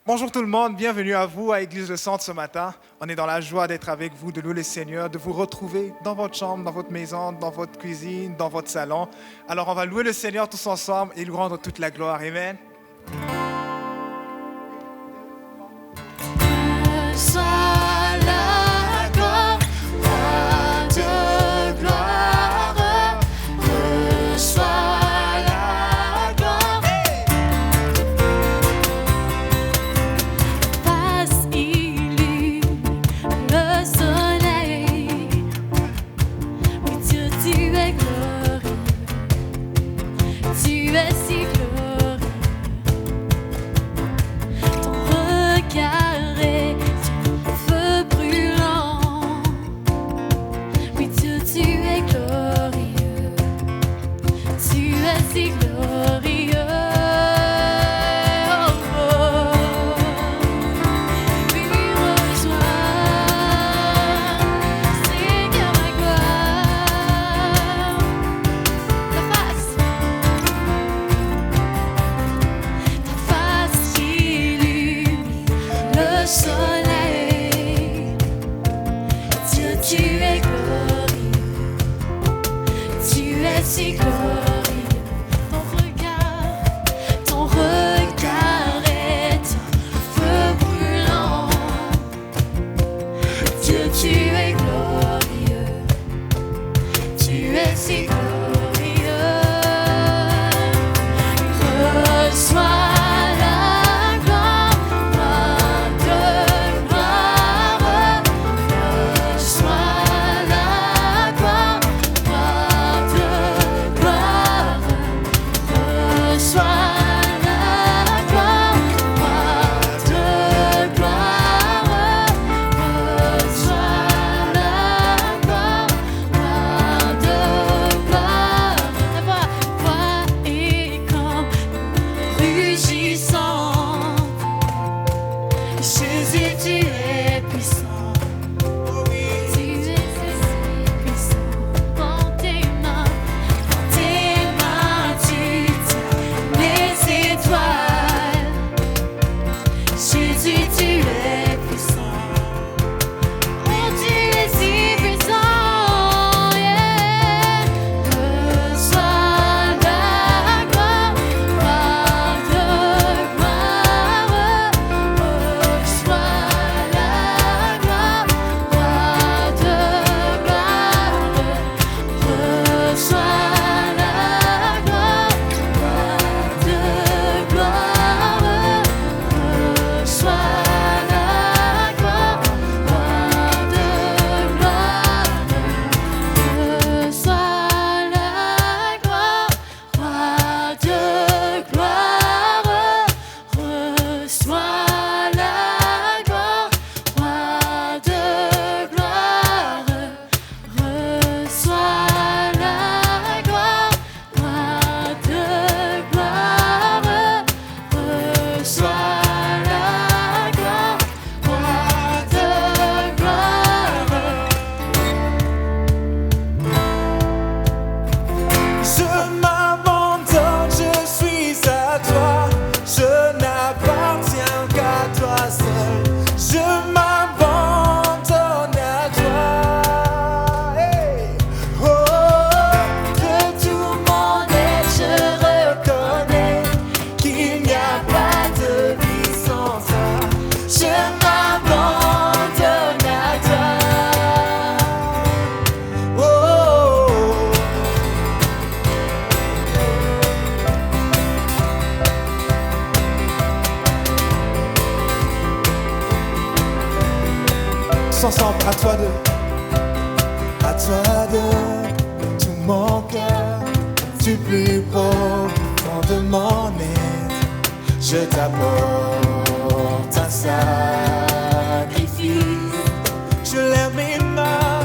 Bonjour tout le monde, bienvenue à vous à Église Le Centre ce matin. On est dans la joie d'être avec vous, de louer le Seigneur, de vous retrouver dans votre chambre, dans votre maison, dans votre cuisine, dans votre salon. Alors on va louer le Seigneur tous ensemble et lui rendre toute la gloire. Amen. Ensemble, à toi de tout mon cœur, du plus profond de mon être, je t'apporte un sacrifice. Je lève mes mains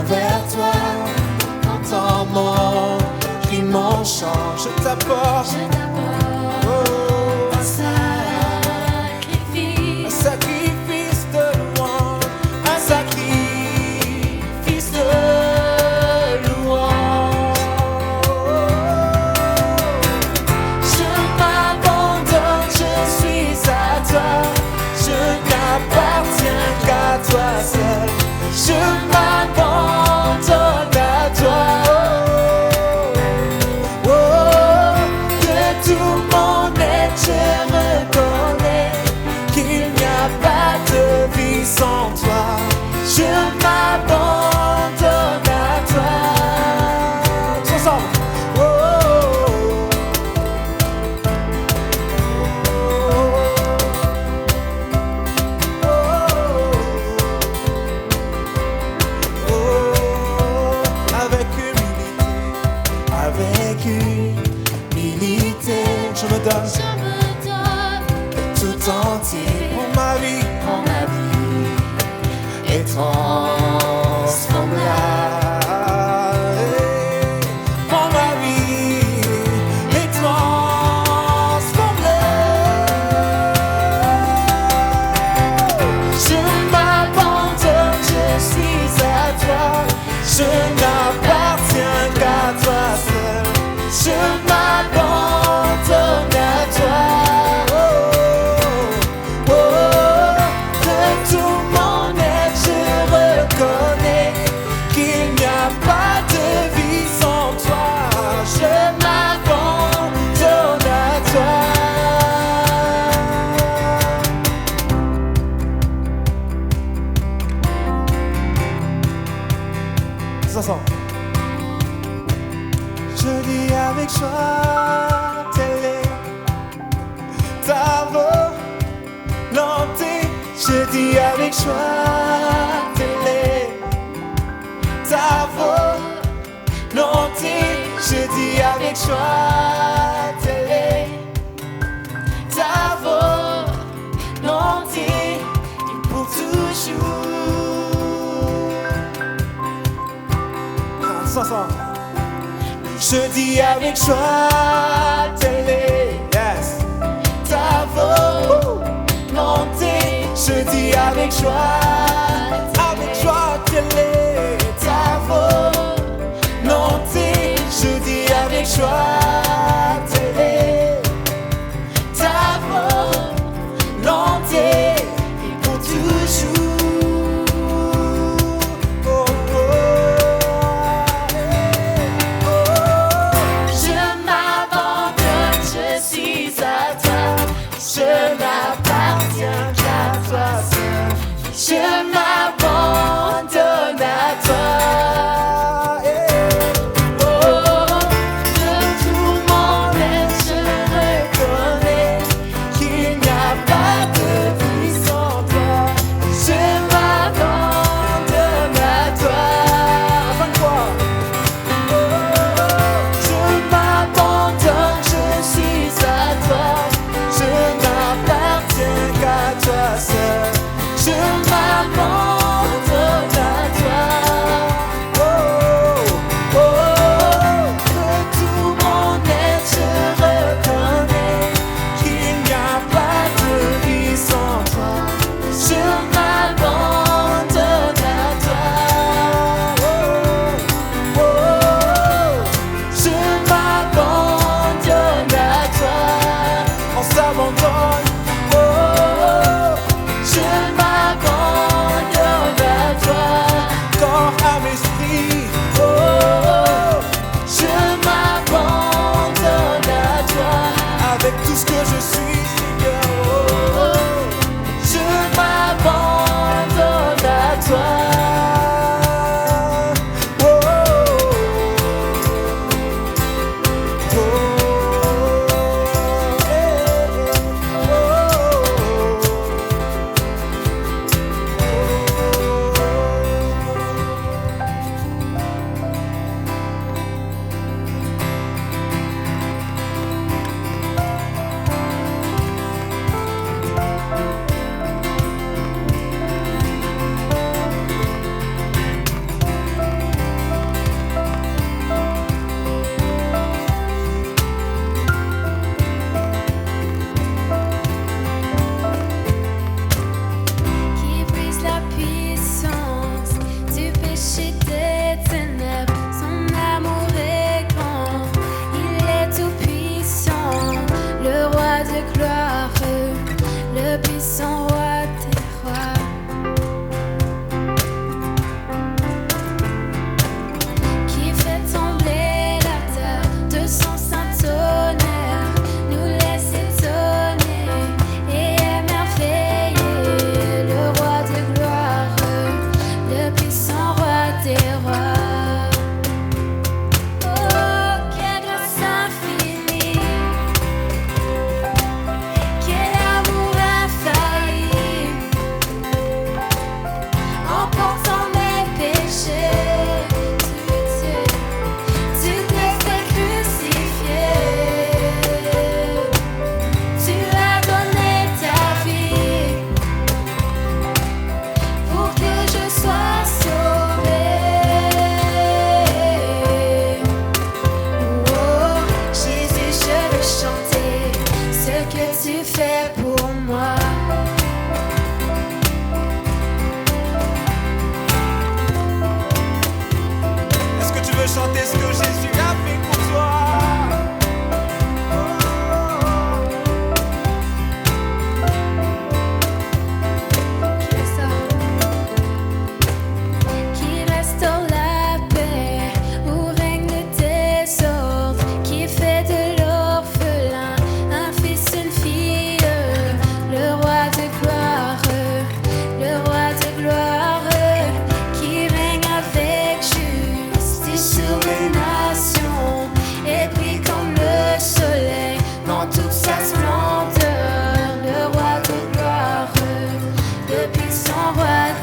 vers toi, entends mon cri, mon chant, je t'apporte. a pas de vie sans toi. Je m'abandonne à toi. Tous ensemble. Oh, oh, oh, oh. Avec humilité, je me donne tout entier pour ma vie et transforme-la. Pour ma vie et transforme-la. Je m'abandonne, je suis à toi. Je n'appartiens qu'à toi seul. Je m'abandonne à toi. Oh, oh, de tout mon être, je reconnais qu'il n'y a pas de vie sans toi. Je m'abandonne à toi. Tous ensemble. Je dis avec joie, telle est ta volonté. Je dis avec joie, telle est ta volonté. Je dis avec joie, telle est ta volonté. Et pour toujours. Tous ensemble. Je dis avec joie, telle est ta volonté. Je dis avec joie, telle est ta volonté. Je dis avec joie, telle est ta volonté. Et pour toujours. Oh, oh. Je n'appartiens qu'à toi seul. Je m'abandonne à toi. Oh, de tout mon être, je reconnais qu'il n'y a pas de vie sans toi. Je m'abandonne à toi. Enfin quoi? Je m'abandonne, je suis à toi. Je n'appartiens qu'à toi seul. Je m'abandonne à toi. Oh, oh, oh. De tout mon être, je reconnais qu'il n'y a pas de vie sans toi. Je m'abandonne à toi. Oh, oh, oh. Je m'abandonne à toi. On s'abandonne, oh, je m'abandonne.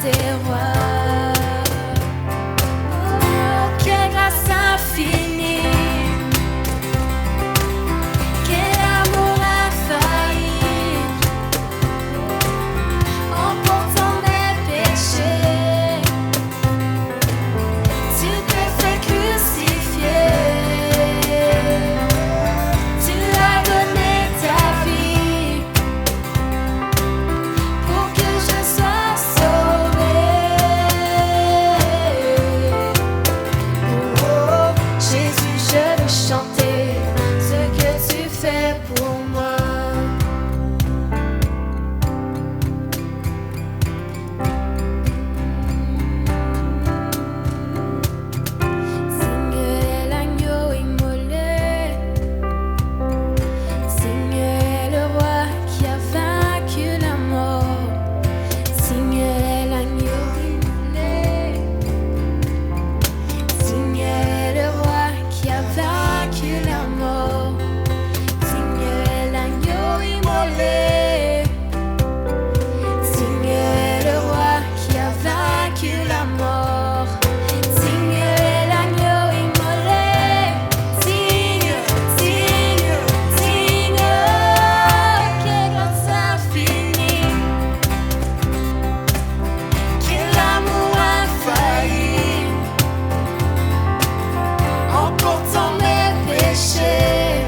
des rois. Oh, quelle grâce infinie, quel amour infaillible, emportant mes péchés, tu t'es fait crucifier, tu as donné ta vie pour que je sois sauvée. Oh, Jésus, je veux chanter ce que tu fais pour moi. Signe est l'agneau immolé, signe est le roi qui a vaincu la mort. Signe est l'agneau immolé, signe est le roi qui a vaincu la mort. Signe est l'agneau immolé, signe est le roi qui a vaincu la mort. Signe est l'agneau immolé, signe, signe, signe, quelle grâce infinie, quel amour infaillible, emportant mes péchés,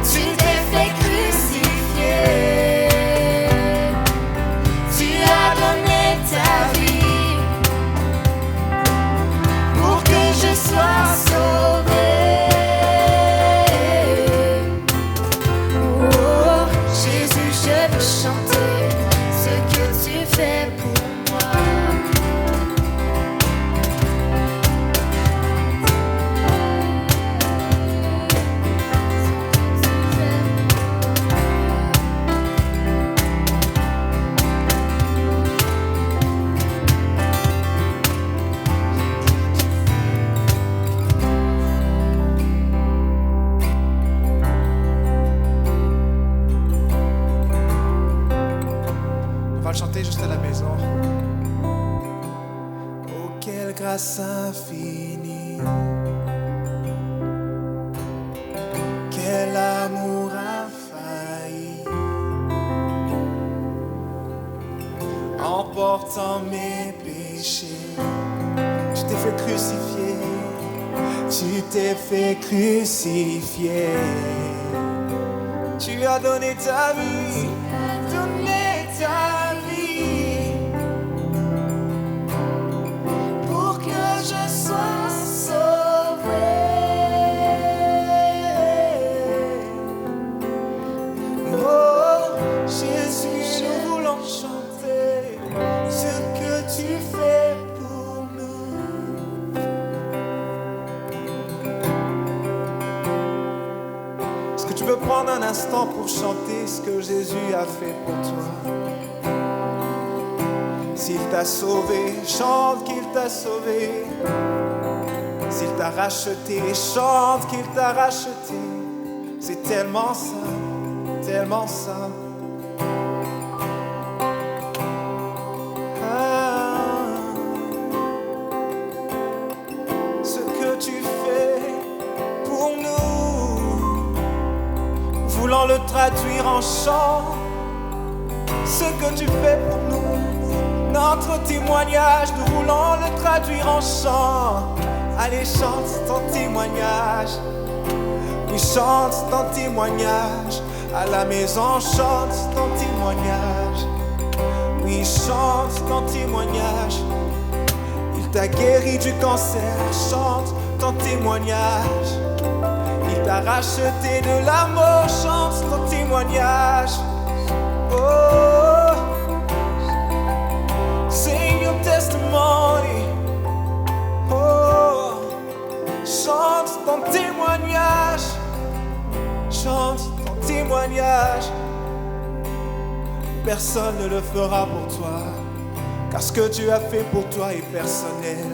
tu t'es fait crucifier, tu as donné ta vie pour que je sois sauvée. Oh, Jésus, je veux chanter ce que tu fais pour moi. On va le chanter juste à la maison. Oh, quelle grâce infinie, quel amour infaillible, emportant mes péchés, tu t'es fait crucifier, tu t'es fait crucifier, tu as donné ta vie, donné ta vie, pour que je sois sauvée. Oh, Jésus, nous voulons chanter ce que tu fais pour nous. Est-ce que tu veux prendre un instant pour chanter ce que Jésus a fait pour toi? S'il t'a sauvé, chante qu'il t'a sauvé. S'il t'a racheté, chante qu'il t'a racheté. C'est tellement simple, tellement simple. Ce que tu fais pour nous, voulant le traduire en chant. Ce que tu fais pour nous, notre témoignage, nous voulons le traduire en chant. Allez, chante ton témoignage. Oui, chante ton témoignage. À la maison, chante ton témoignage. Oui, chante ton témoignage. Il t'a guéri du cancer, chante ton témoignage. Il t'a racheté de la mort, chante ton témoignage. Oh, sing your testimony. Oh, chante ton témoignage. Chante ton témoignage. Personne ne le fera pour toi, car ce que tu as fait pour toi est personnel.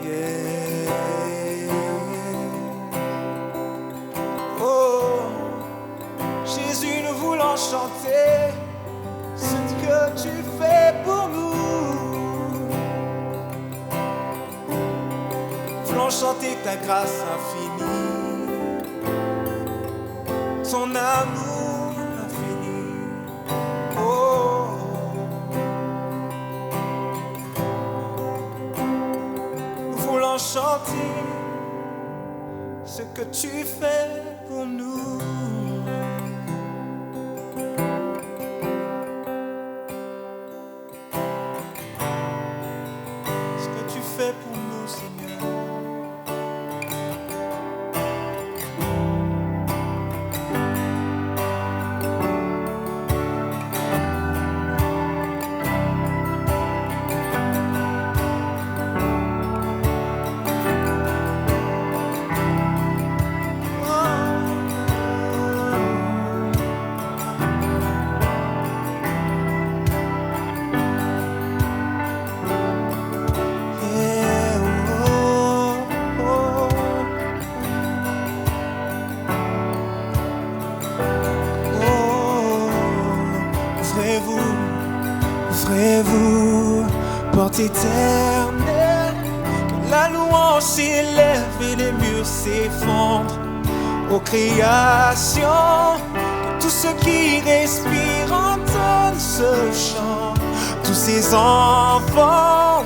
Yeah. Oh, Jésus, nous voulons chanter ce que tu fais chanter ta grâce infinie, son amour infini. Oh, nous voulons chanter ce que tu fais pour nous. Ce que tu fais pour nous, Seigneur. Ouvrez-vous, porte éternelle, que la louange s'élève et les murs s'effondrent. Aux créations, que tous ceux qui respirent entendent ce chant. Tous ces enfants,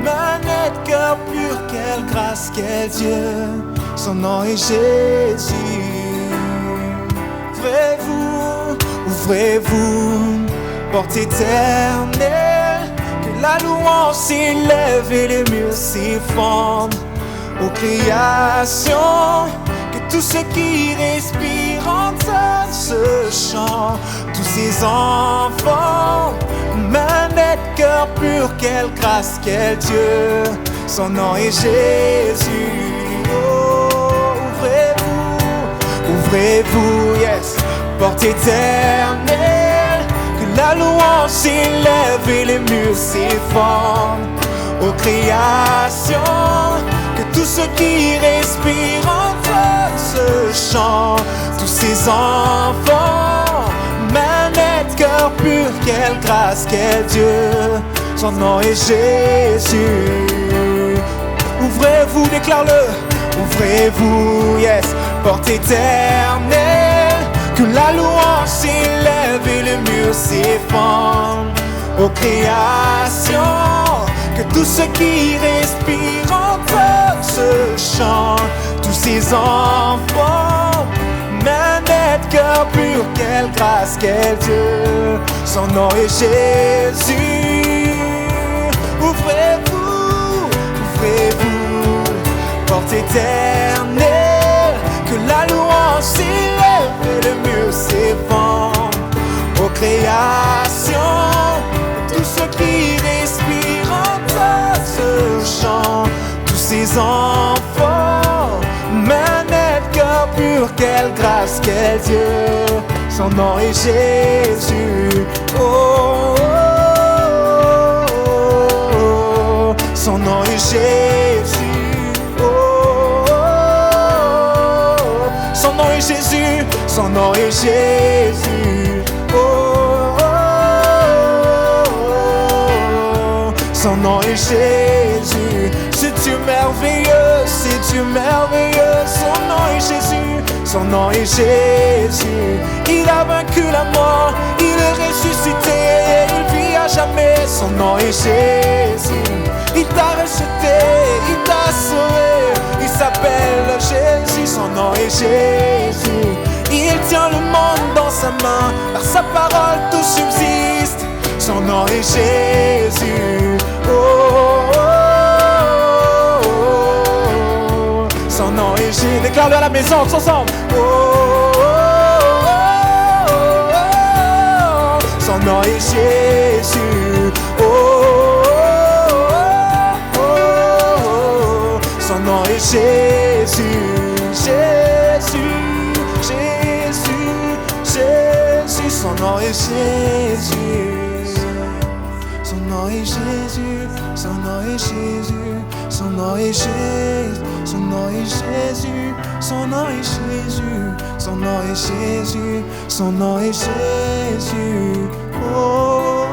manette, cœur pur, quelle grâce, quel Dieu, son nom est Jésus. Ouvrez-vous, ouvrez-vous, porte éternelle, que la louange s'élève et les murs s'effondrent. Aux créations, que tous ceux qui respirent entendent ce chant. Tous ces enfants, manette, cœur pur, quelle grâce, quel Dieu, son nom est Jésus. Oh, ouvrez-vous, ouvrez-vous, yes, porte éternelle, la louange s'élève et les murs s'effondrent. Aux créations, que tous ceux qui respirent entendent ce chant. Tous ces enfants, manette, cœur pur, quelle grâce, quel Dieu, son nom est Jésus. Ouvrez-vous, déclare-le, ouvrez-vous, yes, porte éternelle, que la louange s'élève et le mur s'effondre. Aux créations, que tous ceux qui respirent entendent ce chant. Tous ces enfants, manette, cœur pur, quelle grâce, quel Dieu, son nom est Jésus. Ouvrez-vous, ouvrez-vous, porte éternelle, que la louange s'élève et le mur s'effondre. Aux créations, tous ceux qui respirent entendent ce chant. Tous ces enfants, manette, cœur pur, quelle grâce, quel Dieu, son nom est Jésus. Oh, oh, oh, oh, son nom est Jésus. Oh, oh, oh, son nom est Jésus, son nom est Jésus. Oh, oh, oh, son nom est Jésus. C'est Dieu merveilleux, c'est Dieu merveilleux. Son nom est Jésus, son nom est Jésus. Il a vaincu la mort, il est ressuscité, il vit à jamais. Son nom est Jésus. Il t'a rejeté, il t'a sauvé. Il s'appelle Jésus, son nom est Jésus. Il tient le monde dans sa main, par sa parole tout subsiste. Son nom est Jésus. Oh, oh, oh, oh. Son nom est Jésus. Déclare-le à la maison, tous ensemble. Oh, oh, oh, oh, oh. Son nom est Jésus. Oh, oh, oh, oh. Son nom est Jésus. Jésus. Jésus, Jésus, son nom est Jésus. Son nom est Jésus, son nom est Jésus, son nom est Jésus, son nom est Jésus, son nom est Jésus, son nom est Jésus, son nom est Jésus. Oh,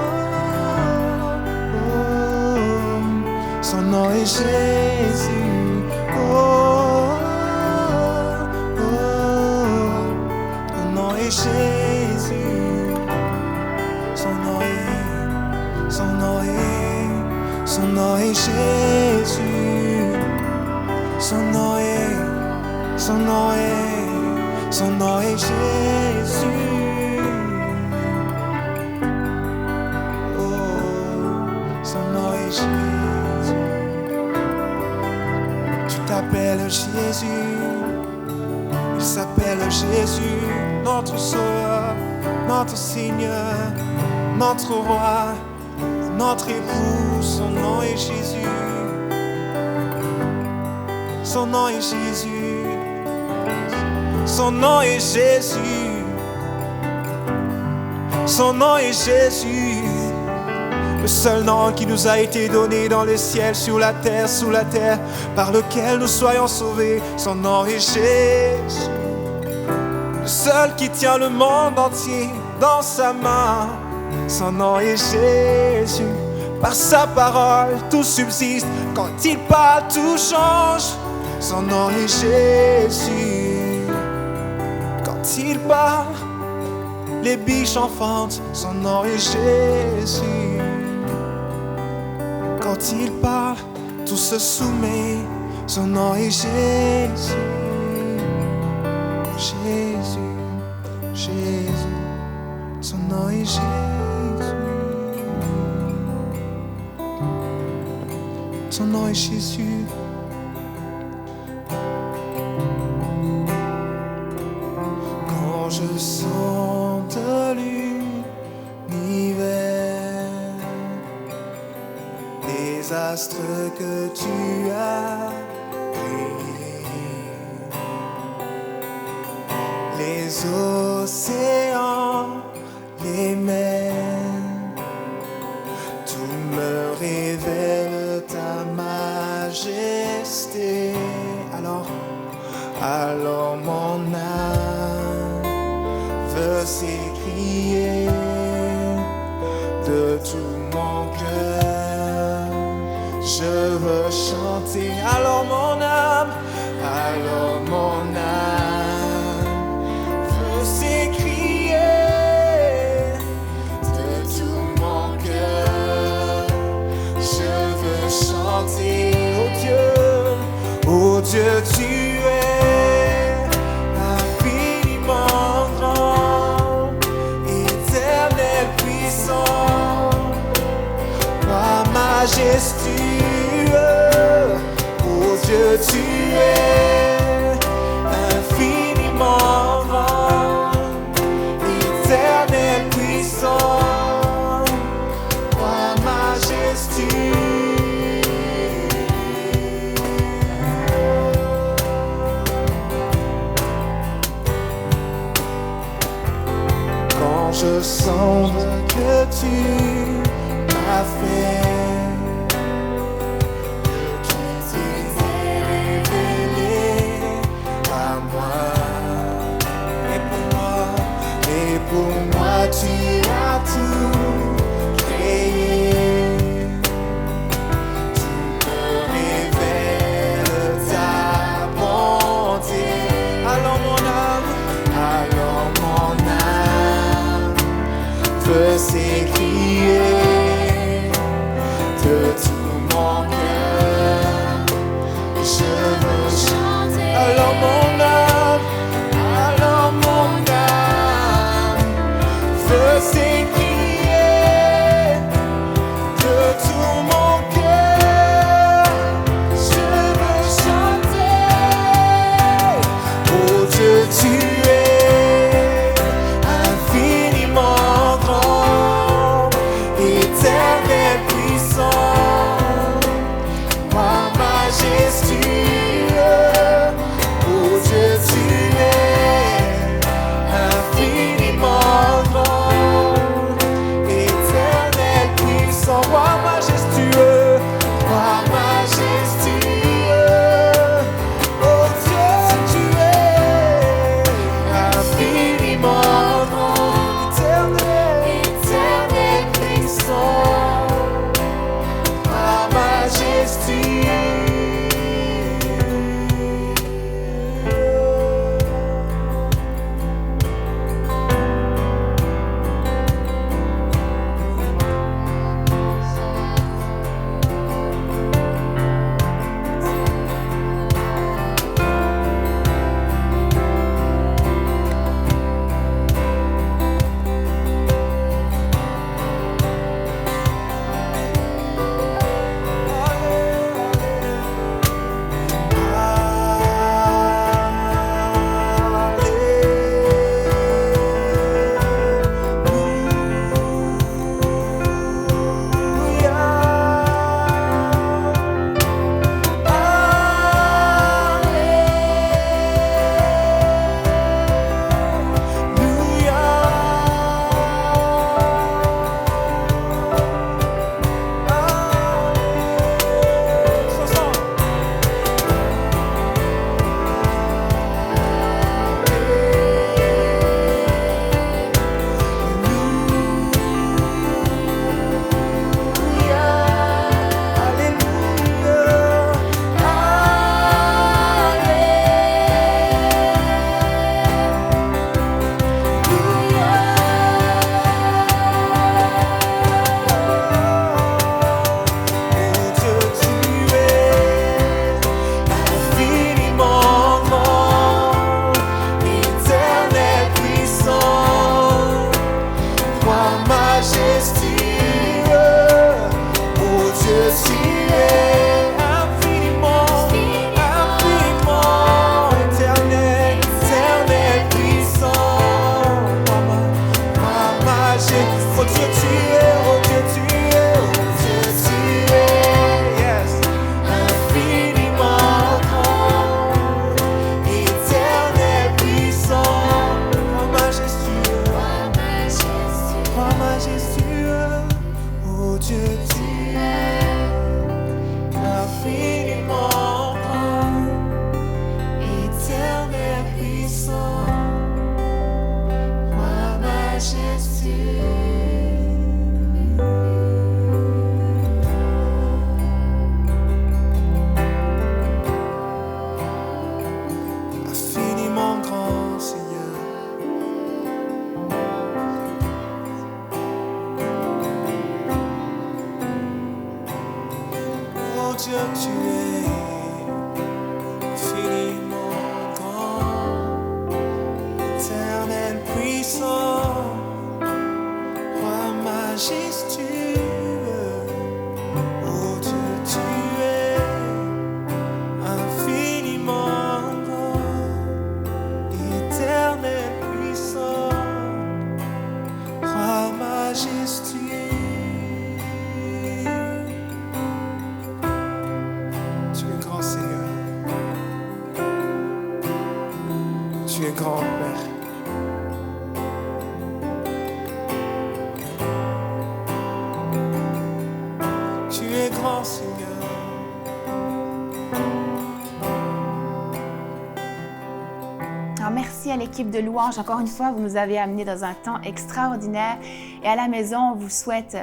oh, son nom est Jésus. Oh, Jésus. Son nom est, son nom est, son nom est Jésus. Son nom est, son nom est, son nom est Jésus. Tu t'appelles Jésus, il s'appelle Jésus, notre Sauveur, notre Seigneur, notre Roi, notre époux. Son nom est Jésus, son nom est Jésus, son nom est Jésus, son nom est Jésus. Le seul nom qui nous a été donné dans le ciel, sur la terre, sous la terre, par lequel nous soyons sauvés. Son nom est Jésus. Le seul qui tient le monde entier dans sa main. Son nom est Jésus. Par sa parole, tout subsiste. Quand il parle, tout change. Son nom est Jésus. Quand il parle, les biches enfantent. Son nom est Jésus. Quand il parle, tout se soumet. Son nom est Jésus. Jésus, Jésus. Son nom est Jésus. Son nom est Jésus. Quand je sens de l'univers, les astres que tu as créés, les océans, les mers, tout me révèle ta majesté. Alors mon âme veut s'écrier de tout mon cœur. Je veux chanter, alors mon âme veut s'écrier de tout mon cœur. Je veux chanter, oh Dieu, tu es infiniment grand, éternel puissant, roi majestueux. Oh Dieu, tu es infiniment grand, éternel puissant, roi majestueux. Quand je sens que tu m'as fait, pour moi tu as tout créé. Tu me révèles ta bonté. Alors mon âme veut s'écrier Dieu, tu es infiniment grand, éternel puissant, roi majestueux. Oh Dieu, tu es infiniment grand, éternel puissant, roi majestueux. Tu es grand Seigneur, tu es grand Père. Tu es grand Seigneur. Alors, merci à l'équipe de louange. Encore une fois, vous nous avez amenés dans un temps extraordinaire. Et à la maison, on vous souhaite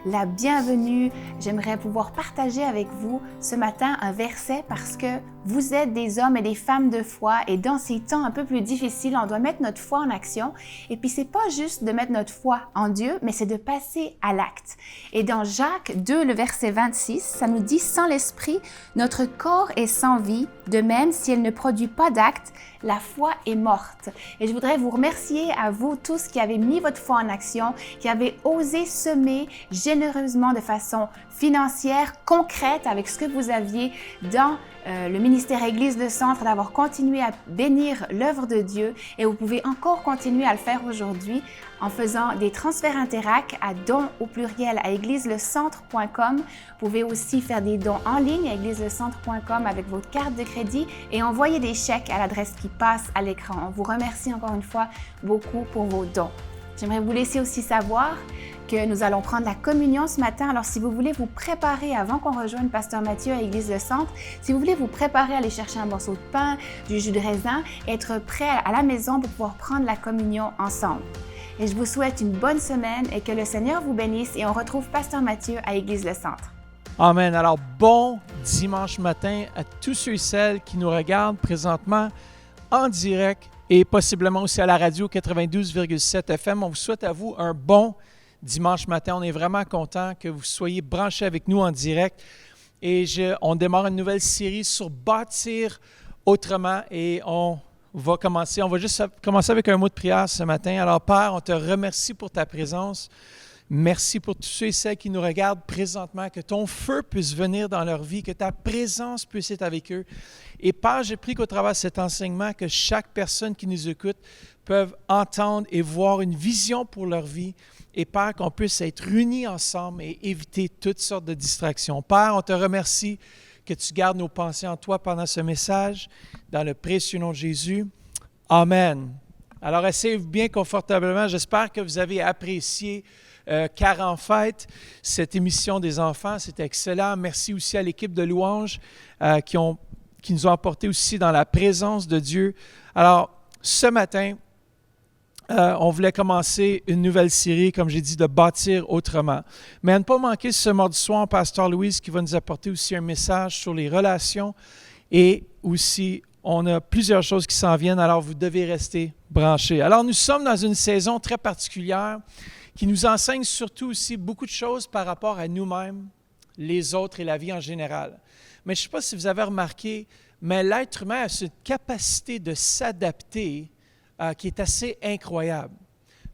la bienvenue. J'aimerais pouvoir partager avec vous ce matin un verset parce que vous êtes des hommes et des femmes de foi. Et dans ces temps un peu plus difficiles, on doit mettre notre foi en action. Et puis, c'est pas juste de mettre notre foi en Dieu, mais c'est de passer à l'acte. Et dans Jacques 2, le verset 26, ça nous dit « Sans l'esprit, notre corps est sans vie. De même, si elle ne produit pas d'acte, la foi est morte. » Et je voudrais vous remercier à vous tous qui avez mis votre foi en action, qui avez osé semer généreusement de façon financière, concrète avec ce que vous aviez dans le ministère Église Le Centre, d'avoir continué à bénir l'œuvre de Dieu. Et vous pouvez encore continuer à le faire aujourd'hui en faisant des transferts Interac à dons au pluriel à égliseLecentre.com. Vous pouvez aussi faire des dons en ligne à égliseLecentre.com avec votre carte de crédit et envoyer des chèques à l'adresse qui passe à l'écran. On vous remercie encore une fois beaucoup pour vos dons. J'aimerais vous laisser aussi savoir que nous allons prendre la communion ce matin. Alors, si vous voulez vous préparer avant qu'on rejoigne Pasteur Mathieu à Église Le Centre, si vous voulez vous préparer à aller chercher un morceau de pain, du jus de raisin, être prêt à la maison pour pouvoir prendre la communion ensemble. Et je vous souhaite une bonne semaine et que le Seigneur vous bénisse et on retrouve Pasteur Mathieu à Église Le Centre. Amen. Alors, bon dimanche matin à tous ceux et celles qui nous regardent présentement en direct et possiblement aussi à la radio 92,7 FM. On vous souhaite à vous un bon dimanche matin. On est vraiment content que vous soyez branchés avec nous en direct. Et on démarre une nouvelle série sur bâtir autrement et on va juste commencer avec un mot de prière ce matin. Alors, Père, on te remercie pour ta présence. Merci pour tous ceux et celles qui nous regardent présentement, que ton feu puisse venir dans leur vie, que ta présence puisse être avec eux. Et Père, j'ai pris qu'au travers de cet enseignement, que chaque personne qui nous écoute peuvent entendre et voir une vision pour leur vie. Et Père, qu'on puisse être unis ensemble et éviter toutes sortes de distractions. Père, on te remercie que tu gardes nos pensées en toi pendant ce message, dans le précieux nom de Jésus. Amen. Alors, asseyez-vous bien confortablement. J'espère que vous avez apprécié Car en fête, cette émission des enfants. C'était excellent. Merci aussi à l'équipe de louanges qui nous ont apporté aussi dans la présence de Dieu. Alors, ce matin, on voulait commencer une nouvelle série, comme j'ai dit, de bâtir autrement. Mais à ne pas manquer ce mardi soir, Pasteur Louise qui va nous apporter aussi un message sur les relations et aussi, on a plusieurs choses qui s'en viennent, alors vous devez rester branchés. Alors, nous sommes dans une saison très particulière qui nous enseigne surtout aussi beaucoup de choses par rapport à nous-mêmes, les autres et la vie en général. Mais je ne sais pas si vous avez remarqué, mais l'être humain a cette capacité de s'adapter qui est assez incroyable.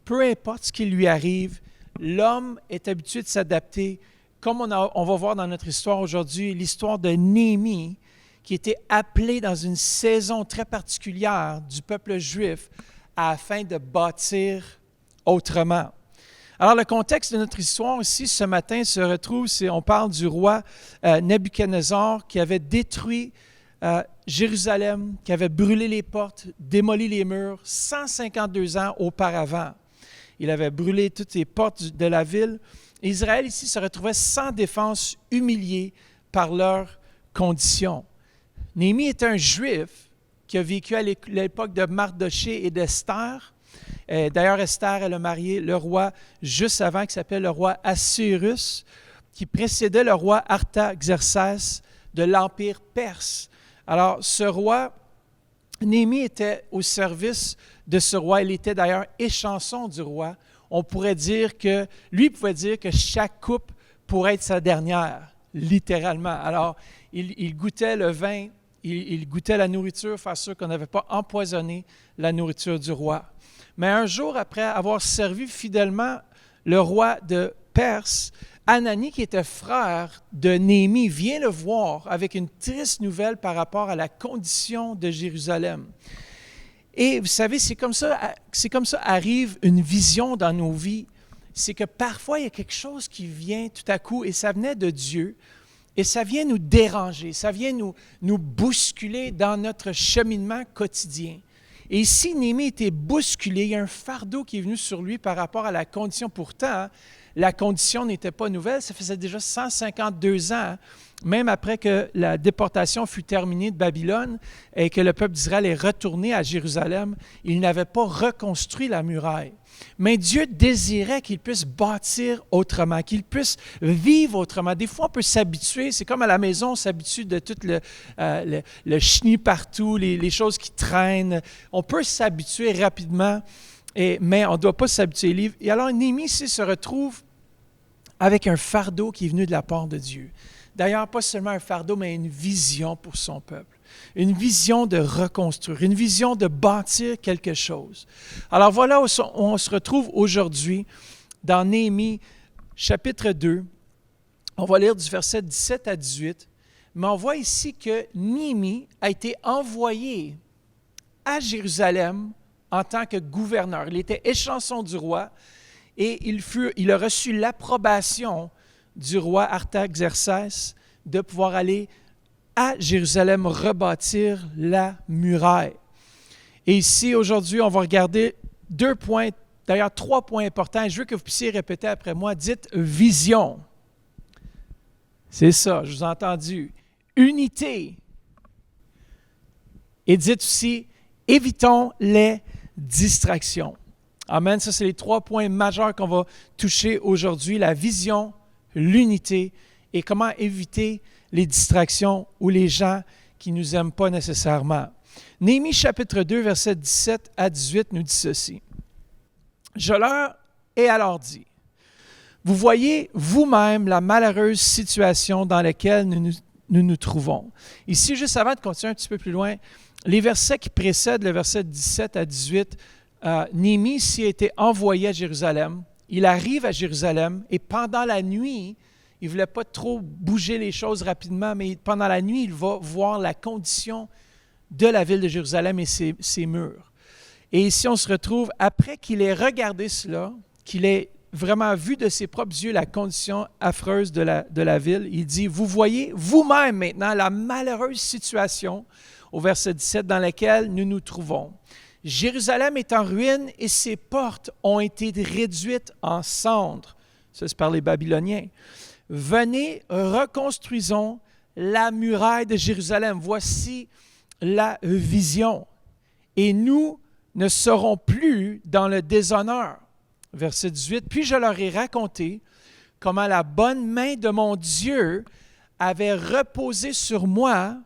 Peu importe ce qui lui arrive, l'homme est habitué de s'adapter. Comme on va voir dans notre histoire aujourd'hui, l'histoire de Néhémie, qui était appelé dans une saison très particulière du peuple juif afin de bâtir autrement. Alors, le contexte de notre histoire ici, ce matin, se retrouve, on parle du roi Nebuchadnezzar qui avait détruit Jérusalem, qui avait brûlé les portes, démoli les murs 152 ans auparavant. Il avait brûlé toutes les portes de la ville. Et Israël ici se retrouvait sans défense, humilié par leurs conditions. Néhémie était un Juif qui a vécu à l'époque de Mardoché et d'Esther. D'ailleurs, Esther, elle a marié le roi juste avant, qui s'appelait le roi Assuérus, qui précédait le roi Artaxerxès de l'Empire perse. Alors, ce roi, Néhémie était au service de ce roi. Il était d'ailleurs échanson du roi. On pourrait dire que, lui pouvait dire que chaque coupe pourrait être sa dernière. littéralement. Alors, il goûtait le vin, il goûtait la nourriture, faire sûr qu'on n'avait pas empoisonné la nourriture du roi. Mais un jour, après avoir servi fidèlement le roi de Perse, Hanani, qui était frère de Néhémie, vient le voir avec une triste nouvelle par rapport à la condition de Jérusalem. Et vous savez, c'est comme ça arrive une vision dans nos vies. C'est que parfois, il y a quelque chose qui vient tout à coup, et ça venait de Dieu, et ça vient nous déranger, ça vient nous bousculer dans notre cheminement quotidien. Et ici, Néhémie était bousculé, il y a un fardeau qui est venu sur lui par rapport à la condition. Pourtant, la condition n'était pas nouvelle, ça faisait déjà 152 ans, même après que la déportation fut terminée de Babylone et que le peuple d'Israël est retourné à Jérusalem, il n'avait pas reconstruit la muraille. Mais Dieu désirait qu'il puisse bâtir autrement, qu'il puisse vivre autrement. Des fois, on peut s'habituer, c'est comme à la maison, on s'habitue de tout le chenille partout, les choses qui traînent. On peut s'habituer rapidement, mais on ne doit pas s'habituer. Et alors, Néhémie ici se retrouve avec un fardeau qui est venu de la part de Dieu. D'ailleurs, pas seulement un fardeau, mais une vision pour son peuple. Une vision de reconstruire, une vision de bâtir quelque chose. Alors voilà où on se retrouve aujourd'hui dans Néhémie chapitre 2. On va lire du verset 17 à 18. Mais on voit ici que Néhémie a été envoyé à Jérusalem en tant que gouverneur. Il était échanson du roi et il a reçu l'approbation du roi Artaxerxès de pouvoir aller à Jérusalem rebâtir la muraille. Et ici, aujourd'hui, on va regarder 2 points, d'ailleurs 3 points importants. Je veux que vous puissiez répéter après moi. Dites vision. C'est ça, je vous ai entendu. Unité. Et dites aussi, évitons les distractions. Amen. Ça, c'est les 3 points majeurs qu'on va toucher aujourd'hui. La vision, l'unité et comment éviter les distractions ou les gens qui ne nous aiment pas nécessairement. Néhémie chapitre 2, versets 17 à 18 nous dit ceci. « Je leur ai alors dit, vous voyez vous-même la malheureuse situation dans laquelle nous nous trouvons. » Ici, juste avant de continuer un petit peu plus loin, les versets qui précèdent le verset 17 à 18, Néhémie ici a été envoyé à Jérusalem. Il arrive à Jérusalem et pendant la nuit, il ne voulait pas trop bouger les choses rapidement, mais pendant la nuit, il va voir la condition de la ville de Jérusalem et ses murs. Et ici, on se retrouve, après qu'il ait regardé cela, qu'il ait vraiment vu de ses propres yeux la condition affreuse de la ville, il dit, vous voyez vous-même maintenant la malheureuse situation, au verset 17, dans laquelle nous nous trouvons. Jérusalem est en ruine et ses portes ont été réduites en cendres. Ça, c'est par les Babyloniens. Venez, reconstruisons la muraille de Jérusalem. Voici la vision. Et nous ne serons plus dans le déshonneur. Verset 18. Puis je leur ai raconté comment la bonne main de mon Dieu avait reposé sur moi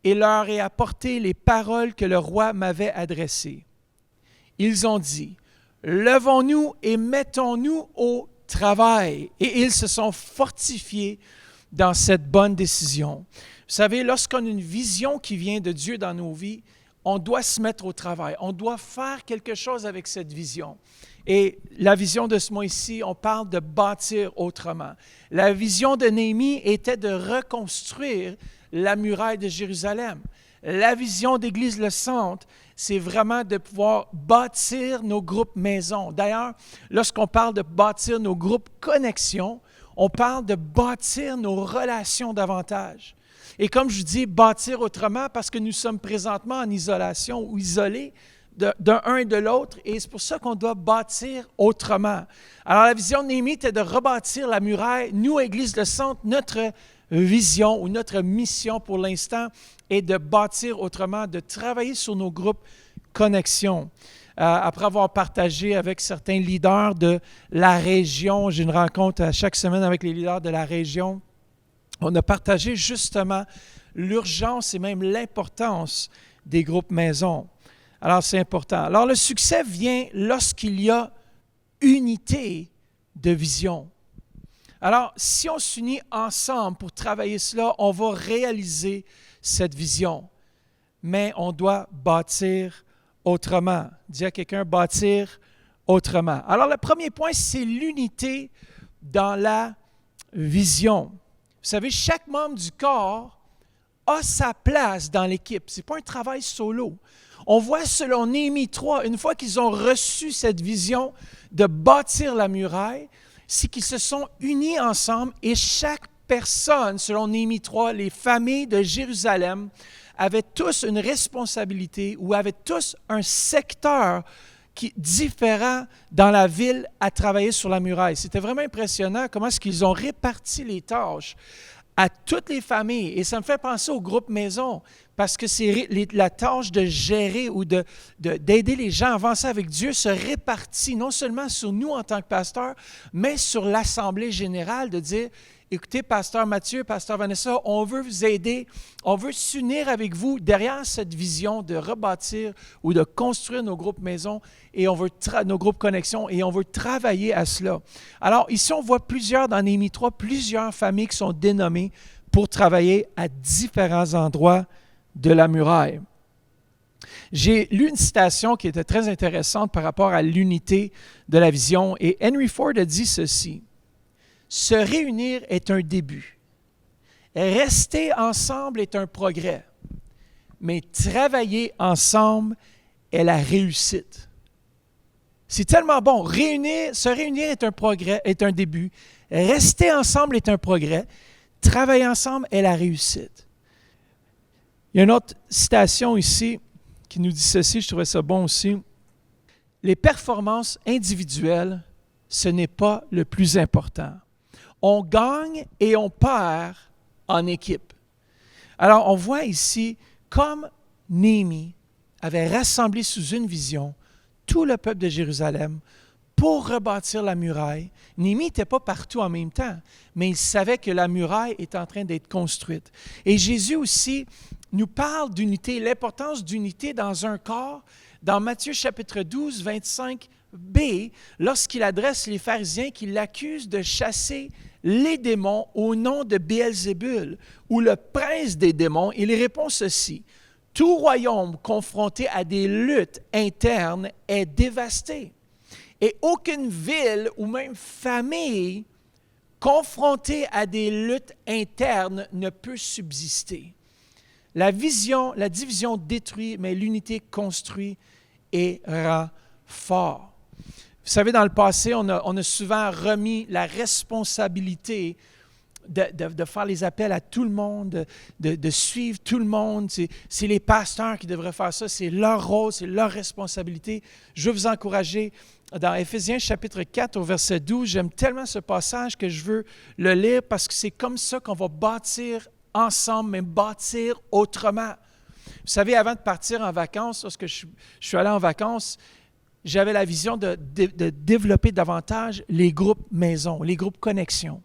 et leur ai apporté les paroles que le roi m'avait adressées. Ils ont dit, levons-nous et mettons-nous au travail. Et ils se sont fortifiés dans cette bonne décision. Vous savez, lorsqu'on a une vision qui vient de Dieu dans nos vies, on doit se mettre au travail. On doit faire quelque chose avec cette vision. Et la vision de ce mois-ci, on parle de bâtir autrement. La vision de Néhémie était de reconstruire la muraille de Jérusalem. La vision d'Église Le Centre, c'est vraiment de pouvoir bâtir nos groupes maisons. D'ailleurs, lorsqu'on parle de bâtir nos groupes connexion, on parle de bâtir nos relations davantage. Et comme je dis, bâtir autrement parce que nous sommes présentement en isolation ou isolés d'un et de l'autre, et c'est pour ça qu'on doit bâtir autrement. Alors la vision de Néhémie était de rebâtir la muraille. Nous, Église Le Centre, notre vision ou notre mission pour l'instant est de bâtir autrement, de travailler sur nos groupes connexion. Après avoir partagé avec certains leaders de la région, j'ai une rencontre chaque semaine avec les leaders de la région, on a partagé justement l'urgence et même l'importance des groupes maisons. Alors, c'est important. Alors, le succès vient lorsqu'il y a unité de vision. Alors, si on s'unit ensemble pour travailler cela, on va réaliser cette vision. Mais on doit bâtir autrement. Dis à quelqu'un, bâtir autrement. Alors, le premier point, c'est l'unité dans la vision. Vous savez, chaque membre du corps a sa place dans l'équipe. Ce n'est pas un travail solo. On voit selon Néhémie 3, une fois qu'ils ont reçu cette vision de bâtir la muraille, c'est qu'ils se sont unis ensemble et chaque personne, selon Néhémie 3, les familles de Jérusalem avaient tous une responsabilité ou avaient tous un secteur différent dans la ville à travailler sur la muraille. C'était vraiment impressionnant comment est-ce qu'ils ont réparti les tâches à toutes les familles. Et ça me fait penser au groupe maison, parce que c'est la tâche de gérer ou d'aider les gens à avancer avec Dieu se répartit non seulement sur nous en tant que pasteurs, mais sur l'Assemblée générale, de dire, écoutez, pasteur Mathieu, pasteur Vanessa, on veut vous aider, on veut s'unir avec vous derrière cette vision de rebâtir ou de construire nos groupes maison et on veut nos groupes connexion et on veut travailler à cela. Alors ici, on voit dans Néhémie 3, plusieurs familles qui sont dénommées pour travailler à différents endroits de la muraille. J'ai lu une citation qui était très intéressante par rapport à l'unité de la vision et Henry Ford a dit ceci. Se réunir est un début. Rester ensemble est un progrès. Mais travailler ensemble est la réussite. C'est tellement bon. Se réunir est un progrès, est un début. Rester ensemble est un progrès. Travailler ensemble est la réussite. Il y a une autre citation ici qui nous dit ceci, je trouvais ça bon aussi. Les performances individuelles, ce n'est pas le plus important. On gagne et on perd en équipe. Alors, on voit ici, comme Néhémie avait rassemblé sous une vision tout le peuple de Jérusalem pour rebâtir la muraille. Néhémie n'était pas partout en même temps, mais il savait que la muraille est en train d'être construite. Et Jésus aussi nous parle d'unité, l'importance d'unité dans un corps. Dans Matthieu chapitre 12, 25b, lorsqu'il adresse les pharisiens qui l'accusent de chasser les démons au nom de Béelzébul, ou le prince des démons, il répond ceci. Tout royaume confronté à des luttes internes est dévasté. Et aucune ville ou même famille confrontée à des luttes internes ne peut subsister. La division détruit, mais l'unité construit et rend fort. Vous savez, dans le passé, on a souvent remis la responsabilité de faire les appels à tout le monde, de suivre tout le monde. C'est les pasteurs qui devraient faire ça, c'est leur rôle, c'est leur responsabilité. Je veux vous encourager dans Éphésiens chapitre 4 au verset 12. J'aime tellement ce passage que je veux le lire parce que c'est comme ça qu'on va bâtir ensemble, mais bâtir autrement. Vous savez, avant de partir en vacances, lorsque je suis allé en vacances, j'avais la vision de développer davantage les groupes maison, les groupes connexion.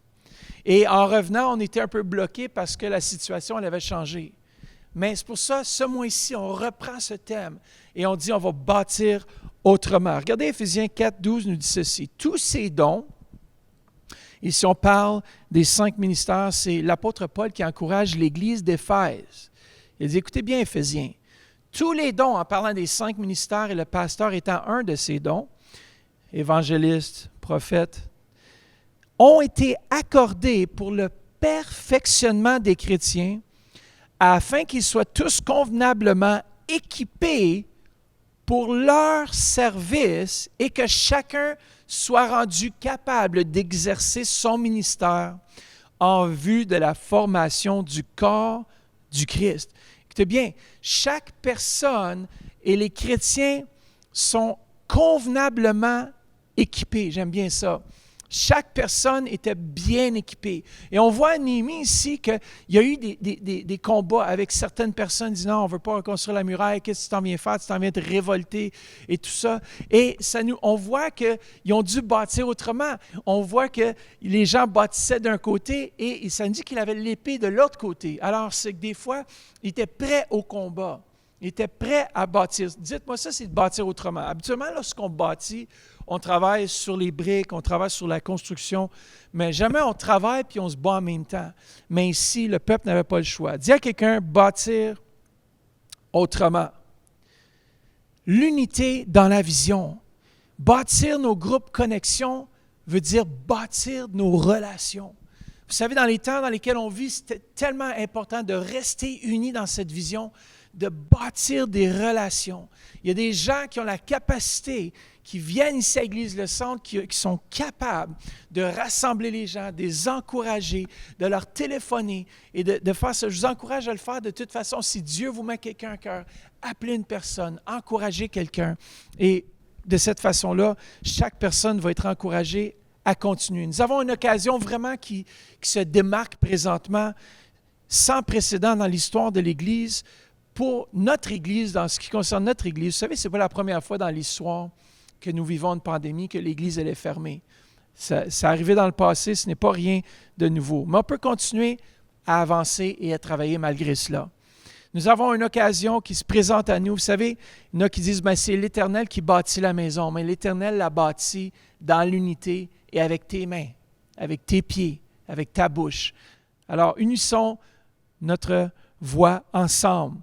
Et en revenant, on était un peu bloqués parce que la situation elle avait changé. Mais c'est pour ça, ce mois-ci, on reprend ce thème et on dit on va bâtir autrement. Regardez, Éphésiens 4, 12 nous dit ceci. Tous ces dons, ici on parle des 5 ministères, c'est l'apôtre Paul qui encourage l'Église d'Éphèse. Il dit, écoutez bien, Éphésiens, tous les dons, en parlant des 5 ministères et le pasteur étant un de ces dons, évangéliste, prophète, ont été accordés pour le perfectionnement des chrétiens afin qu'ils soient tous convenablement équipés pour leur service et que chacun soit rendu capable d'exercer son ministère en vue de la formation du corps du Christ. Écoutez bien, chaque personne et les chrétiens sont convenablement équipés. J'aime bien ça. Chaque personne était bien équipée. Et on voit à Néhémie ici qu'il y a eu des combats avec certaines personnes qui disent « Non, on ne veut pas reconstruire la muraille. Qu'est-ce que tu t'en viens faire? Tu t'en viens te révolter et tout ça. » Et on voit qu'ils ont dû bâtir autrement. On voit que les gens bâtissaient d'un côté et ça nous dit qu'il avait l'épée de l'autre côté. Alors, c'est que des fois, ils étaient prêts au combat. Il était prêt à bâtir. Dites-moi ça, c'est de bâtir autrement. Habituellement, lorsqu'on bâtit, on travaille sur les briques, on travaille sur la construction, mais jamais on travaille puis on se bat en même temps. Mais ici, le peuple n'avait pas le choix. Dis à quelqu'un, bâtir autrement. L'unité dans la vision. Bâtir nos groupes connexion veut dire bâtir nos relations. Vous savez, dans les temps dans lesquels on vit, c'est tellement important de rester unis dans cette vision, de bâtir des relations. Il y a des gens qui ont la capacité, qui viennent ici à l'Église Le Centre, qui sont capables de rassembler les gens, de les encourager, de leur téléphoner et de faire ça. Je vous encourage à le faire de toute façon. Si Dieu vous met quelqu'un à cœur, appelez une personne, encouragez quelqu'un. Et de cette façon-là, chaque personne va être encouragée à continuer. Nous avons une occasion vraiment qui se démarque présentement, sans précédent dans l'histoire de l'Église, pour notre Église, dans ce qui concerne notre Église. Vous savez, ce n'est pas la première fois dans l'histoire que nous vivons une pandémie, que l'Église elle est fermée. Ça arrivé dans le passé, ce n'est pas rien de nouveau. Mais on peut continuer à avancer et à travailler malgré cela. Nous avons une occasion qui se présente à nous. Vous savez, il y en a qui disent, ben, c'est l'Éternel qui bâtit la maison, mais l'Éternel la bâtit dans l'unité et avec tes mains, avec tes pieds, avec ta bouche. Alors, unissons notre voix ensemble.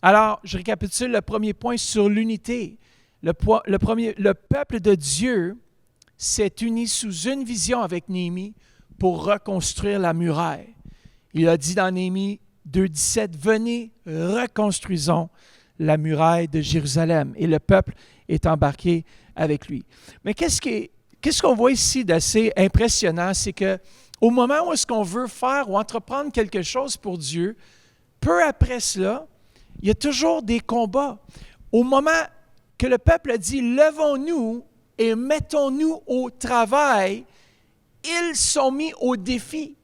Alors, je récapitule le premier point sur l'unité. Le peuple de Dieu s'est uni sous une vision avec Néhémie pour reconstruire la muraille. Il a dit dans Néhémie 2,17, « Venez, reconstruisons la muraille de Jérusalem. » Et le peuple est embarqué avec lui. Mais qu'est-ce qu'on voit ici d'assez impressionnant, c'est qu'au moment où est-ce qu'on veut faire ou entreprendre quelque chose pour Dieu, peu après cela, il y a toujours des combats. Au moment que le peuple a dit « Levons-nous et mettons-nous au travail », ils sont mis au défi.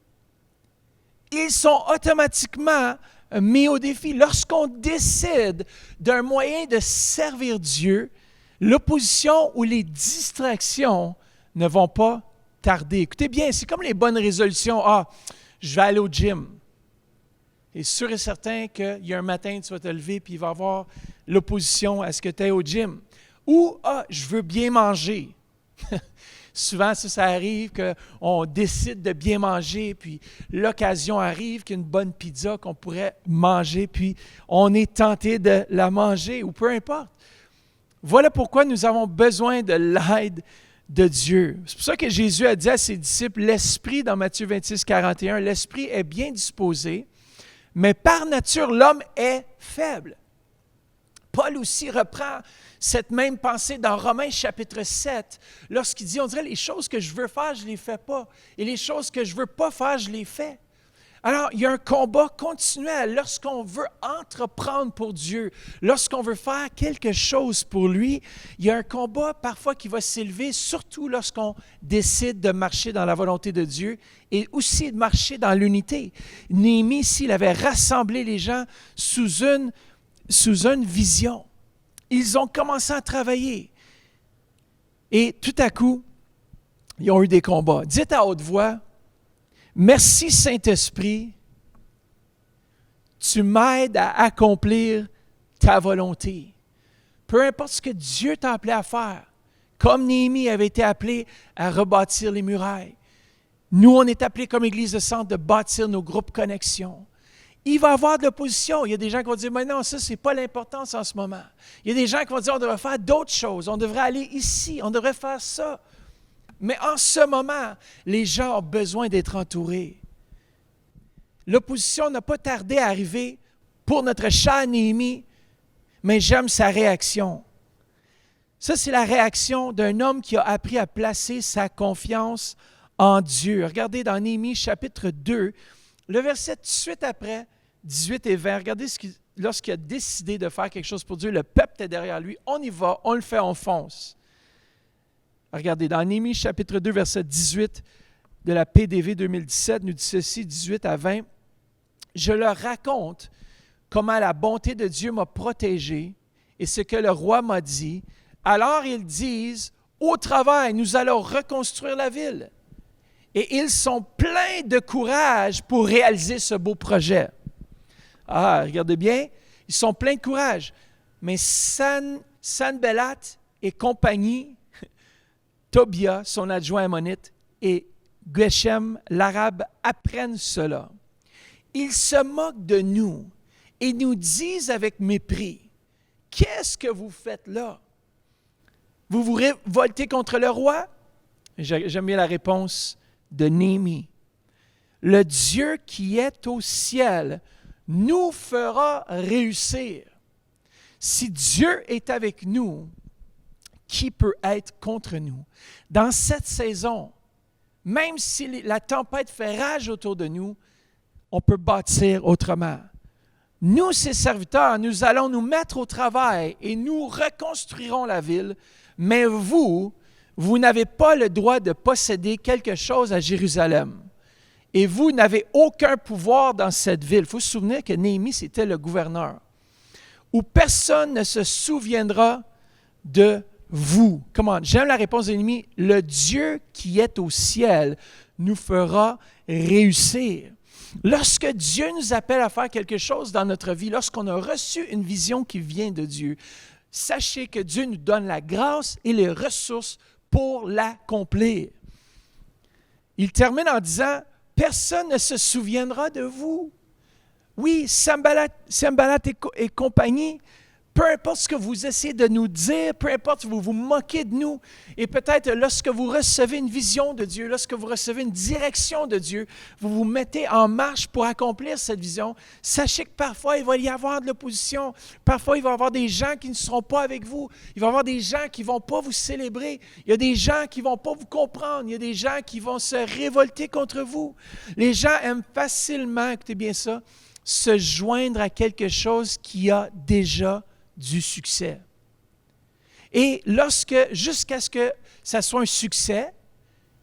Ils sont automatiquement mis au défi. Lorsqu'on décide d'un moyen de servir Dieu, l'opposition ou les distractions ne vont pas tarder. Écoutez bien, c'est comme les bonnes résolutions. « Ah, je vais aller au gym. » Et sûr et certain qu'il y a un matin, tu vas te lever puis il va y avoir l'opposition à ce que tu es au gym. Ou « Ah, je veux bien manger. » Souvent, ça arrive qu'on décide de bien manger, puis l'occasion arrive qu'il y a une bonne pizza qu'on pourrait manger, puis on est tenté de la manger, ou peu importe. Voilà pourquoi nous avons besoin de l'aide de Dieu. C'est pour ça que Jésus a dit à ses disciples, l'esprit, dans Matthieu 26, 41, l'esprit est bien disposé, mais par nature, l'homme est faible. Paul aussi reprend cette même pensée dans Romains chapitre 7, lorsqu'il dit, on dirait, les choses que je veux faire, je ne les fais pas. Et les choses que je ne veux pas faire, je les fais. Alors, il y a un combat continuel lorsqu'on veut entreprendre pour Dieu, lorsqu'on veut faire quelque chose pour lui. Il y a un combat parfois qui va s'élever, surtout lorsqu'on décide de marcher dans la volonté de Dieu et aussi de marcher dans l'unité. Néhémie, ici, il avait rassemblé les gens sous une vision. Ils ont commencé à travailler. Et tout à coup, ils ont eu des combats. Dites à haute voix, « Merci Saint-Esprit, tu m'aides à accomplir ta volonté. » Peu importe ce que Dieu t'a appelé à faire, comme Néhémie avait été appelé à rebâtir les murailles. Nous, on est appelés comme Église de Centre de bâtir nos groupes connexion. Il va y avoir de l'opposition. Il y a des gens qui vont dire, mais non, ça, ce n'est pas l'importance en ce moment. Il y a des gens qui vont dire, on devrait faire d'autres choses, on devrait aller ici, on devrait faire ça. Mais en ce moment, les gens ont besoin d'être entourés. L'opposition n'a pas tardé à arriver pour notre cher Néhémie, mais j'aime sa réaction. Ça, c'est la réaction d'un homme qui a appris à placer sa confiance en Dieu. Regardez dans Néhémie chapitre 2, le verset tout de suite après, 18 et 20, regardez lorsqu'il a décidé de faire quelque chose pour Dieu, le peuple était derrière lui, on y va, on le fait, on fonce. Regardez, dans Néhémie chapitre 2, verset 18 de la PDV 2017, nous dit ceci, 18 à 20, « Je leur raconte comment la bonté de Dieu m'a protégé et ce que le roi m'a dit. Alors ils disent, au travail, nous allons reconstruire la ville. » Et ils sont pleins de courage pour réaliser ce beau projet. Ah, regardez bien, Ils sont pleins de courage. Mais Sanballat et compagnie, Tobia, son adjoint ammonite, et Geshem, l'arabe, apprennent cela. Ils se moquent de nous et nous disent avec mépris, « Qu'est-ce que vous faites là? Vous vous révoltez contre le roi? » J'aime bien la réponse de Néhémie. « Le Dieu qui est au ciel nous fera réussir. Si Dieu est avec nous, qui peut être contre nous? » Dans cette saison, même si la tempête fait rage autour de nous, on peut bâtir autrement. Nous, ses serviteurs, nous allons nous mettre au travail et nous reconstruirons la ville, mais vous n'avez pas le droit de posséder quelque chose à Jérusalem. Et vous n'avez aucun pouvoir dans cette ville. Il faut se souvenir que Néhémie, c'était le gouverneur. Où personne ne se souviendra de vous. Comment? J'aime la réponse de Néhémie. Le Dieu qui est au ciel nous fera réussir. Lorsque Dieu nous appelle à faire quelque chose dans notre vie, lorsqu'on a reçu une vision qui vient de Dieu, sachez que Dieu nous donne la grâce et les ressources pour l'accomplir. Il termine en disant, « Personne ne se souviendra de vous. » Oui, Sanballat et compagnie, peu importe ce que vous essayez de nous dire, peu importe si vous vous moquez de nous, et peut-être lorsque vous recevez une vision de Dieu, lorsque vous recevez une direction de Dieu, vous vous mettez en marche pour accomplir cette vision, sachez que parfois il va y avoir de l'opposition, parfois il va y avoir des gens qui ne seront pas avec vous, il va y avoir des gens qui ne vont pas vous célébrer, il y a des gens qui ne vont pas vous comprendre, il y a des gens qui vont se révolter contre vous. Les gens aiment facilement, écoutez bien ça, se joindre à quelque chose qui a déjà du succès. Et jusqu'à ce que ça soit un succès,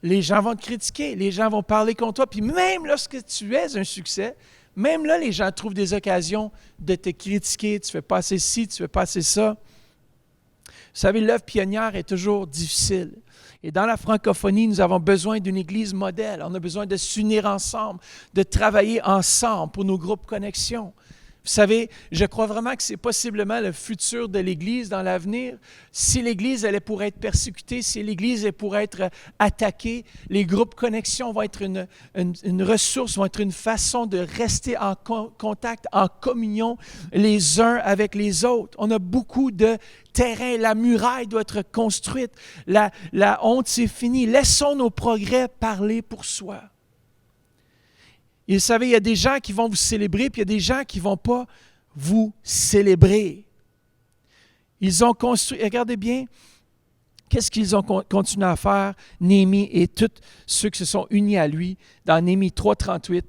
les gens vont te critiquer, les gens vont parler contre toi, puis même lorsque tu es un succès, même là, les gens trouvent des occasions de te critiquer, tu fais pas assez ci, tu fais pas assez ça. Vous savez, l'œuvre pionnière est toujours difficile. Et dans la francophonie, nous avons besoin d'une église modèle. On a besoin de s'unir ensemble, de travailler ensemble pour nos groupes connexion. Vous savez, je crois vraiment que c'est possiblement le futur de l'Église dans l'avenir. Si l'Église, elle est pour être persécutée, si l'Église est pour être attaquée, les groupes connexion vont être une ressource, vont être une façon de rester en contact, en communion les uns avec les autres. On a beaucoup de terrain, la muraille doit être construite, la honte, c'est fini. Laissons nos progrès parler pour soi. Et vous savez, il y a des gens qui vont vous célébrer, puis il y a des gens qui ne vont pas vous célébrer. Ils ont construit, regardez bien, qu'est-ce qu'ils ont continué à faire, Néhémie et tous ceux qui se sont unis à lui, dans Néhémie 3,38,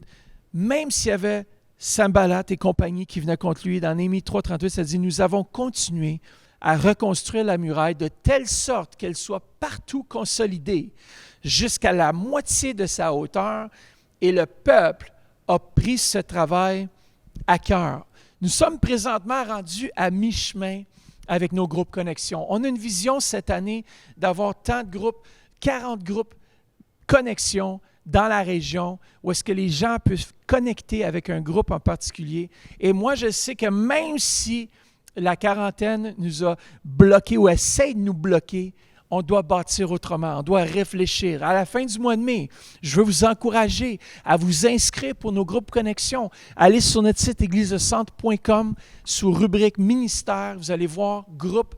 même s'il y avait Sanballat et compagnie qui venaient contre lui, dans Néhémie 3,38, ça dit, « Nous avons continué à reconstruire la muraille de telle sorte qu'elle soit partout consolidée, jusqu'à la moitié de sa hauteur, et le peuple a pris ce travail à cœur. » Nous sommes présentement rendus à mi-chemin avec nos groupes connexion. On a une vision cette année d'avoir tant de groupes, 40 groupes connexion dans la région où est-ce que les gens peuvent connecter avec un groupe en particulier. Et moi, je sais que même si la quarantaine nous a bloqués ou essaie de nous bloquer, on doit bâtir autrement, on doit réfléchir. À la fin du mois de mai, je veux vous encourager à vous inscrire pour nos groupes connexion. Allez sur notre site églisecentre.com, sous rubrique ministère, vous allez voir groupe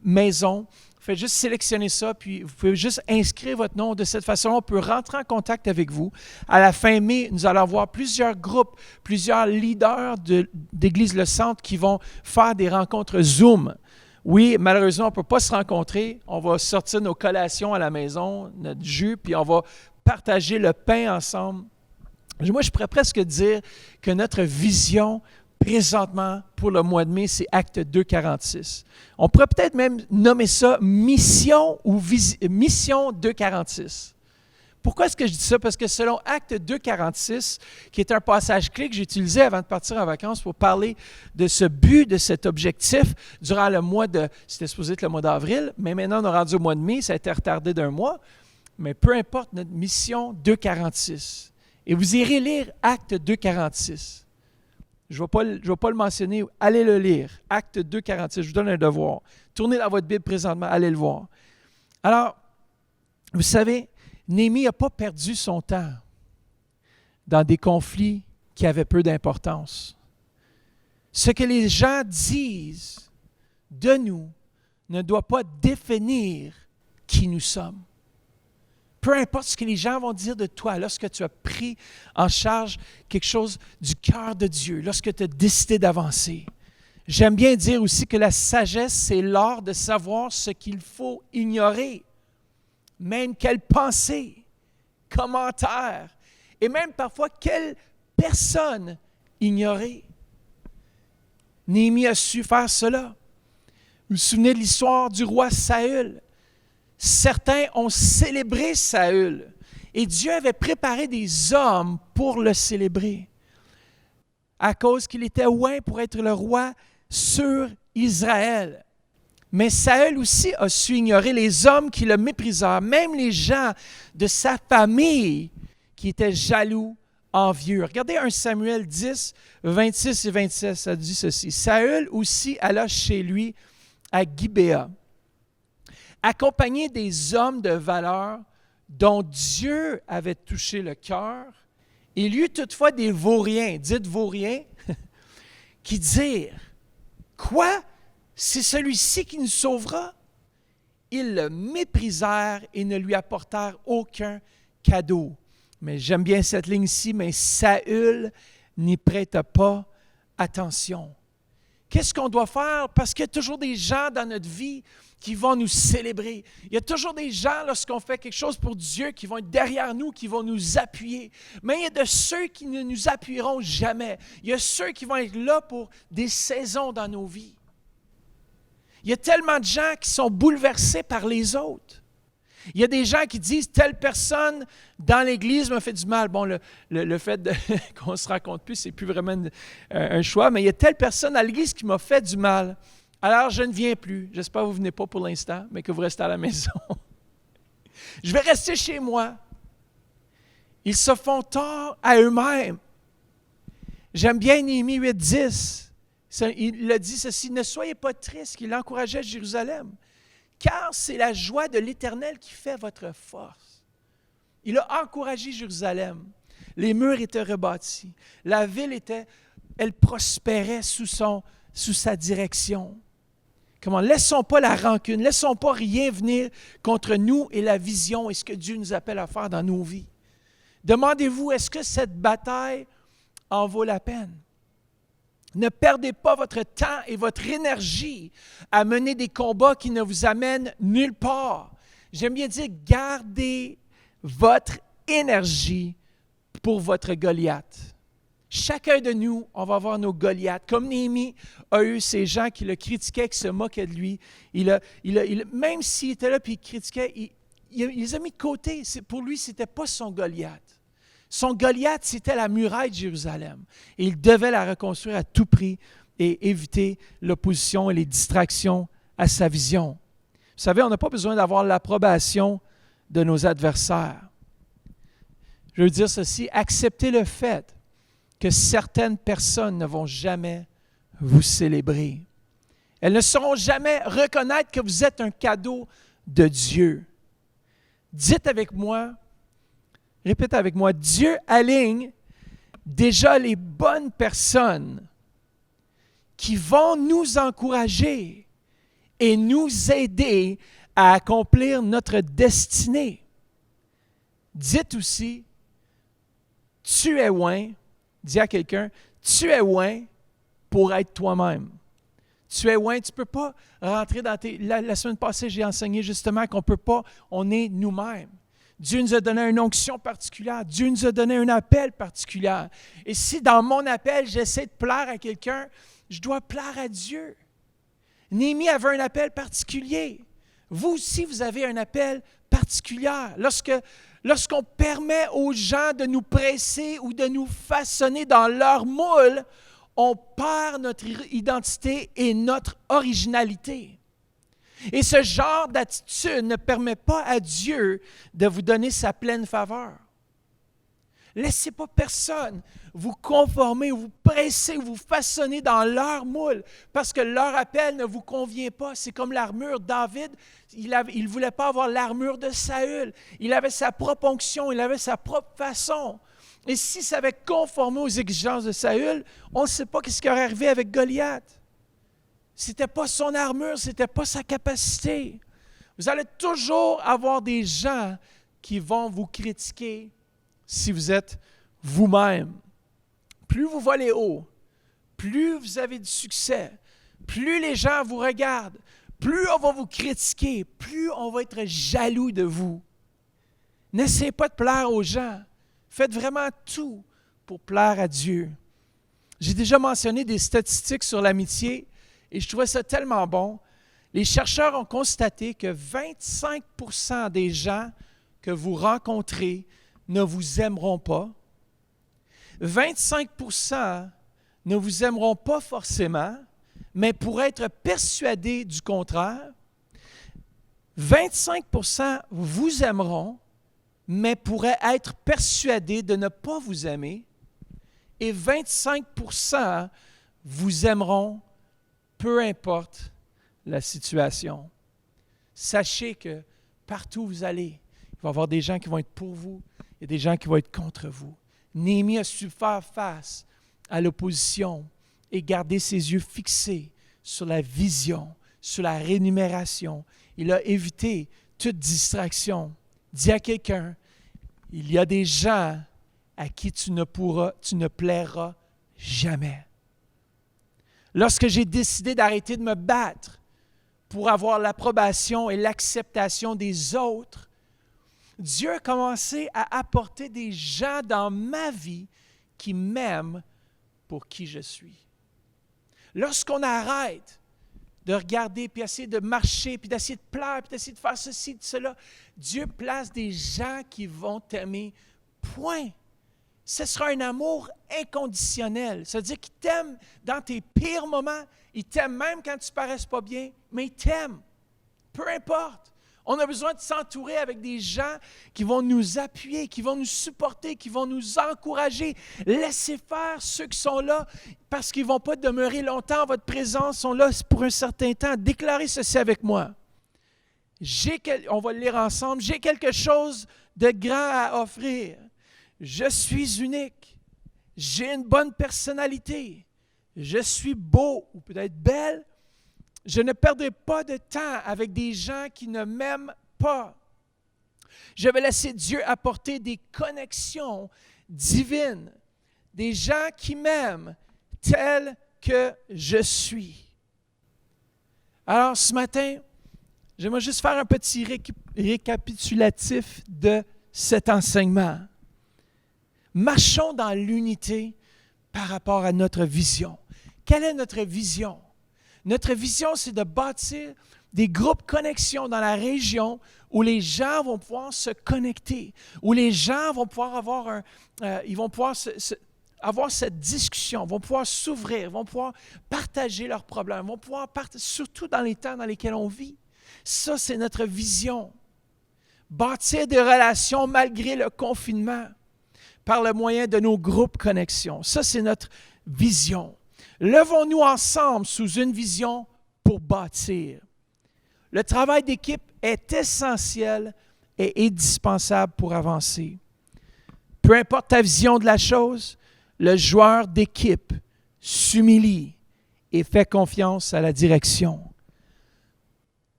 maison. Faites juste sélectionner ça, puis vous pouvez juste inscrire votre nom. De cette façon, on peut rentrer en contact avec vous. À la fin mai, nous allons avoir plusieurs groupes, plusieurs leaders d'Église Le Centre qui vont faire des rencontres Zoom. Oui, malheureusement, on ne peut pas se rencontrer. On va sortir nos collations à la maison, notre jus, puis on va partager le pain ensemble. Moi, je pourrais presque dire que notre vision présentement pour le mois de mai, c'est Acte 2,46. On pourrait peut-être même nommer ça Mission ou Mission 2,46. Pourquoi est-ce que je dis ça? Parce que selon Acte 2,46, qui est un passage clé que j'ai utilisé avant de partir en vacances pour parler de ce but, de cet objectif, durant le mois c'était supposé être le mois d'avril, mais maintenant on est rendu au mois de mai, ça a été retardé d'un mois, mais peu importe notre mission 2,46. Et vous irez lire Acte 2,46. Je ne vais pas le mentionner. Allez le lire. Acte 2, 46. Je vous donne un devoir. Tournez dans votre Bible présentement. Allez le voir. Alors, vous savez, Néhémie n'a pas perdu son temps dans des conflits qui avaient peu d'importance. Ce que les gens disent de nous ne doit pas définir qui nous sommes. Peu importe ce que les gens vont dire de toi lorsque tu as pris en charge quelque chose du cœur de Dieu, lorsque tu as décidé d'avancer. J'aime bien dire aussi que la sagesse, c'est l'art de savoir ce qu'il faut ignorer, même quelle pensée, commentaire, et même parfois quelle personne ignorer. Néhémie a su faire cela. Vous vous souvenez de l'histoire du roi Saül? Certains ont célébré Saül et Dieu avait préparé des hommes pour le célébrer à cause qu'il était oint pour être le roi sur Israël. Mais Saül aussi a su ignorer les hommes qui le méprisèrent, même les gens de sa famille qui étaient jaloux, envieux. Regardez 1 Samuel 10, 26 et 27, ça dit ceci. Saül aussi alla chez lui à Gibéa, accompagné des hommes de valeur dont Dieu avait touché le cœur. Il y eut toutefois des vauriens, dites vauriens, qui dirent, « Quoi? C'est celui-ci qui nous sauvera? » Ils le méprisèrent et ne lui apportèrent aucun cadeau. Mais j'aime bien cette ligne-ci, mais Saül n'y prêta pas attention. Qu'est-ce qu'on doit faire? Parce qu'il y a toujours des gens dans notre vie qui vont nous célébrer. Il y a toujours des gens, lorsqu'on fait quelque chose pour Dieu, qui vont être derrière nous, qui vont nous appuyer. Mais il y a de ceux qui ne nous appuieront jamais. Il y a ceux qui vont être là pour des saisons dans nos vies. Il y a tellement de gens qui sont bouleversés par les autres. Il y a des gens qui disent « telle personne dans l'Église m'a fait du mal ». Bon, le fait qu'on ne se rencontre plus, c'est plus vraiment un choix, mais il y a telle personne à l'Église qui m'a fait du mal. Alors, je ne viens plus. J'espère que vous ne venez pas pour l'instant, mais que vous restez à la maison. Je vais rester chez moi. Ils se font tort à eux-mêmes. J'aime bien Néhémie 8:10. Il a dit ceci, « Ne soyez pas tristes », qu'il encourageait Jérusalem. Car c'est la joie de l'Éternel qui fait votre force. Il a encouragé Jérusalem. Les murs étaient rebâtis. La ville elle prospérait sous sa direction. Comment? Laissons pas la rancune, laissons pas rien venir contre nous et la vision et ce que Dieu nous appelle à faire dans nos vies. Demandez-vous, est-ce que cette bataille en vaut la peine? Ne perdez pas votre temps et votre énergie à mener des combats qui ne vous amènent nulle part. J'aime bien dire, gardez votre énergie pour votre Goliath. Chacun de nous, on va avoir nos Goliaths. Comme Néhémie a eu ces gens qui le critiquaient, qui se moquaient de lui. Même s'il était là et il critiquait, il les a mis de côté. Pour lui, ce n'était pas son Goliath. Son Goliath, c'était la muraille de Jérusalem. Et il devait la reconstruire à tout prix et éviter l'opposition et les distractions à sa vision. Vous savez, on n'a pas besoin d'avoir l'approbation de nos adversaires. Je veux dire ceci, acceptez le fait que certaines personnes ne vont jamais vous célébrer. Elles ne sauront jamais reconnaître que vous êtes un cadeau de Dieu. Dites avec moi, répétez avec moi, Dieu aligne déjà les bonnes personnes qui vont nous encourager et nous aider à accomplir notre destinée. Dites aussi, tu es oint, dis à quelqu'un, tu es oint pour être toi-même. Tu es oint, tu ne peux pas rentrer dans La semaine passée, j'ai enseigné justement qu'on ne peut pas, on est nous-mêmes. Dieu nous a donné une onction particulière. Dieu nous a donné un appel particulier. Et si dans mon appel, j'essaie de plaire à quelqu'un, je dois plaire à Dieu. Néhémie avait un appel particulier. Vous aussi, vous avez un appel particulier. Lorsqu'on permet aux gens de nous presser ou de nous façonner dans leur moule, on perd notre identité et notre originalité. Et ce genre d'attitude ne permet pas à Dieu de vous donner sa pleine faveur. Laissez pas personne vous conformer, vous presser, vous façonner dans leur moule parce que leur appel ne vous convient pas. C'est comme l'armure. David, il ne voulait pas avoir l'armure de Saül. Il avait sa propre onction, il avait sa propre façon. Et si ça avait conformé aux exigences de Saül, on ne sait pas ce qui aurait arrivé avec Goliath. Ce n'était pas son armure, ce n'était pas sa capacité. Vous allez toujours avoir des gens qui vont vous critiquer si vous êtes vous-même. Plus vous volez haut, plus vous avez du succès, plus les gens vous regardent, plus on va vous critiquer, plus on va être jaloux de vous. N'essayez pas de plaire aux gens. Faites vraiment tout pour plaire à Dieu. J'ai déjà mentionné des statistiques sur l'amitié et je trouvais ça tellement bon. Les chercheurs ont constaté que 25% des gens que vous rencontrez ne vous aimeront pas. 25% ne vous aimeront pas forcément, mais pourraient être persuadés du contraire. 25% vous aimeront, mais pourraient être persuadés de ne pas vous aimer. Et 25% vous aimeront, peu importe la situation. Sachez que partout où vous allez, il va y avoir des gens qui vont être pour vous et des gens qui vont être contre vous. Néhémie a su faire face à l'opposition et garder ses yeux fixés sur la vision, sur la rémunération. Il a évité toute distraction. Dis à quelqu'un, il y a des gens à qui tu ne plairas jamais. Lorsque j'ai décidé d'arrêter de me battre pour avoir l'approbation et l'acceptation des autres, Dieu a commencé à apporter des gens dans ma vie qui m'aiment pour qui je suis. Lorsqu'on arrête de regarder, puis essayer de marcher, puis d'essayer de plaire, puis d'essayer de faire ceci, de cela, Dieu place des gens qui vont t'aimer. Point. Ce sera un amour inconditionnel. C'est-à-dire qu'il t'aime dans tes pires moments, il t'aime même quand tu ne parais pas bien, mais il t'aime. Peu importe. On a besoin de s'entourer avec des gens qui vont nous appuyer, qui vont nous supporter, qui vont nous encourager. Laissez faire ceux qui sont là parce qu'ils ne vont pas demeurer longtemps en votre présence, sont là pour un certain temps. Déclarez ceci avec moi. On va le lire ensemble. J'ai quelque chose de grand à offrir. Je suis unique. J'ai une bonne personnalité. Je suis beau ou peut-être belle. Je ne perdrai pas de temps avec des gens qui ne m'aiment pas. Je vais laisser Dieu apporter des connexions divines, des gens qui m'aiment tel que je suis. Alors ce matin, j'aimerais juste faire un petit récapitulatif de cet enseignement. Marchons dans l'unité par rapport à notre vision. Quelle est notre vision? Notre vision, c'est de bâtir des groupes connexions dans la région où les gens vont pouvoir se connecter, où les gens vont pouvoir avoir avoir cette discussion, vont pouvoir s'ouvrir, vont pouvoir partager leurs problèmes, vont pouvoir surtout dans les temps dans lesquels on vit. Ça, c'est notre vision. Bâtir des relations malgré le confinement par le moyen de nos groupes connexions. Ça, c'est notre vision. Levons-nous ensemble sous une vision pour bâtir. Le travail d'équipe est essentiel et indispensable pour avancer. Peu importe ta vision de la chose, le joueur d'équipe s'humilie et fait confiance à la direction.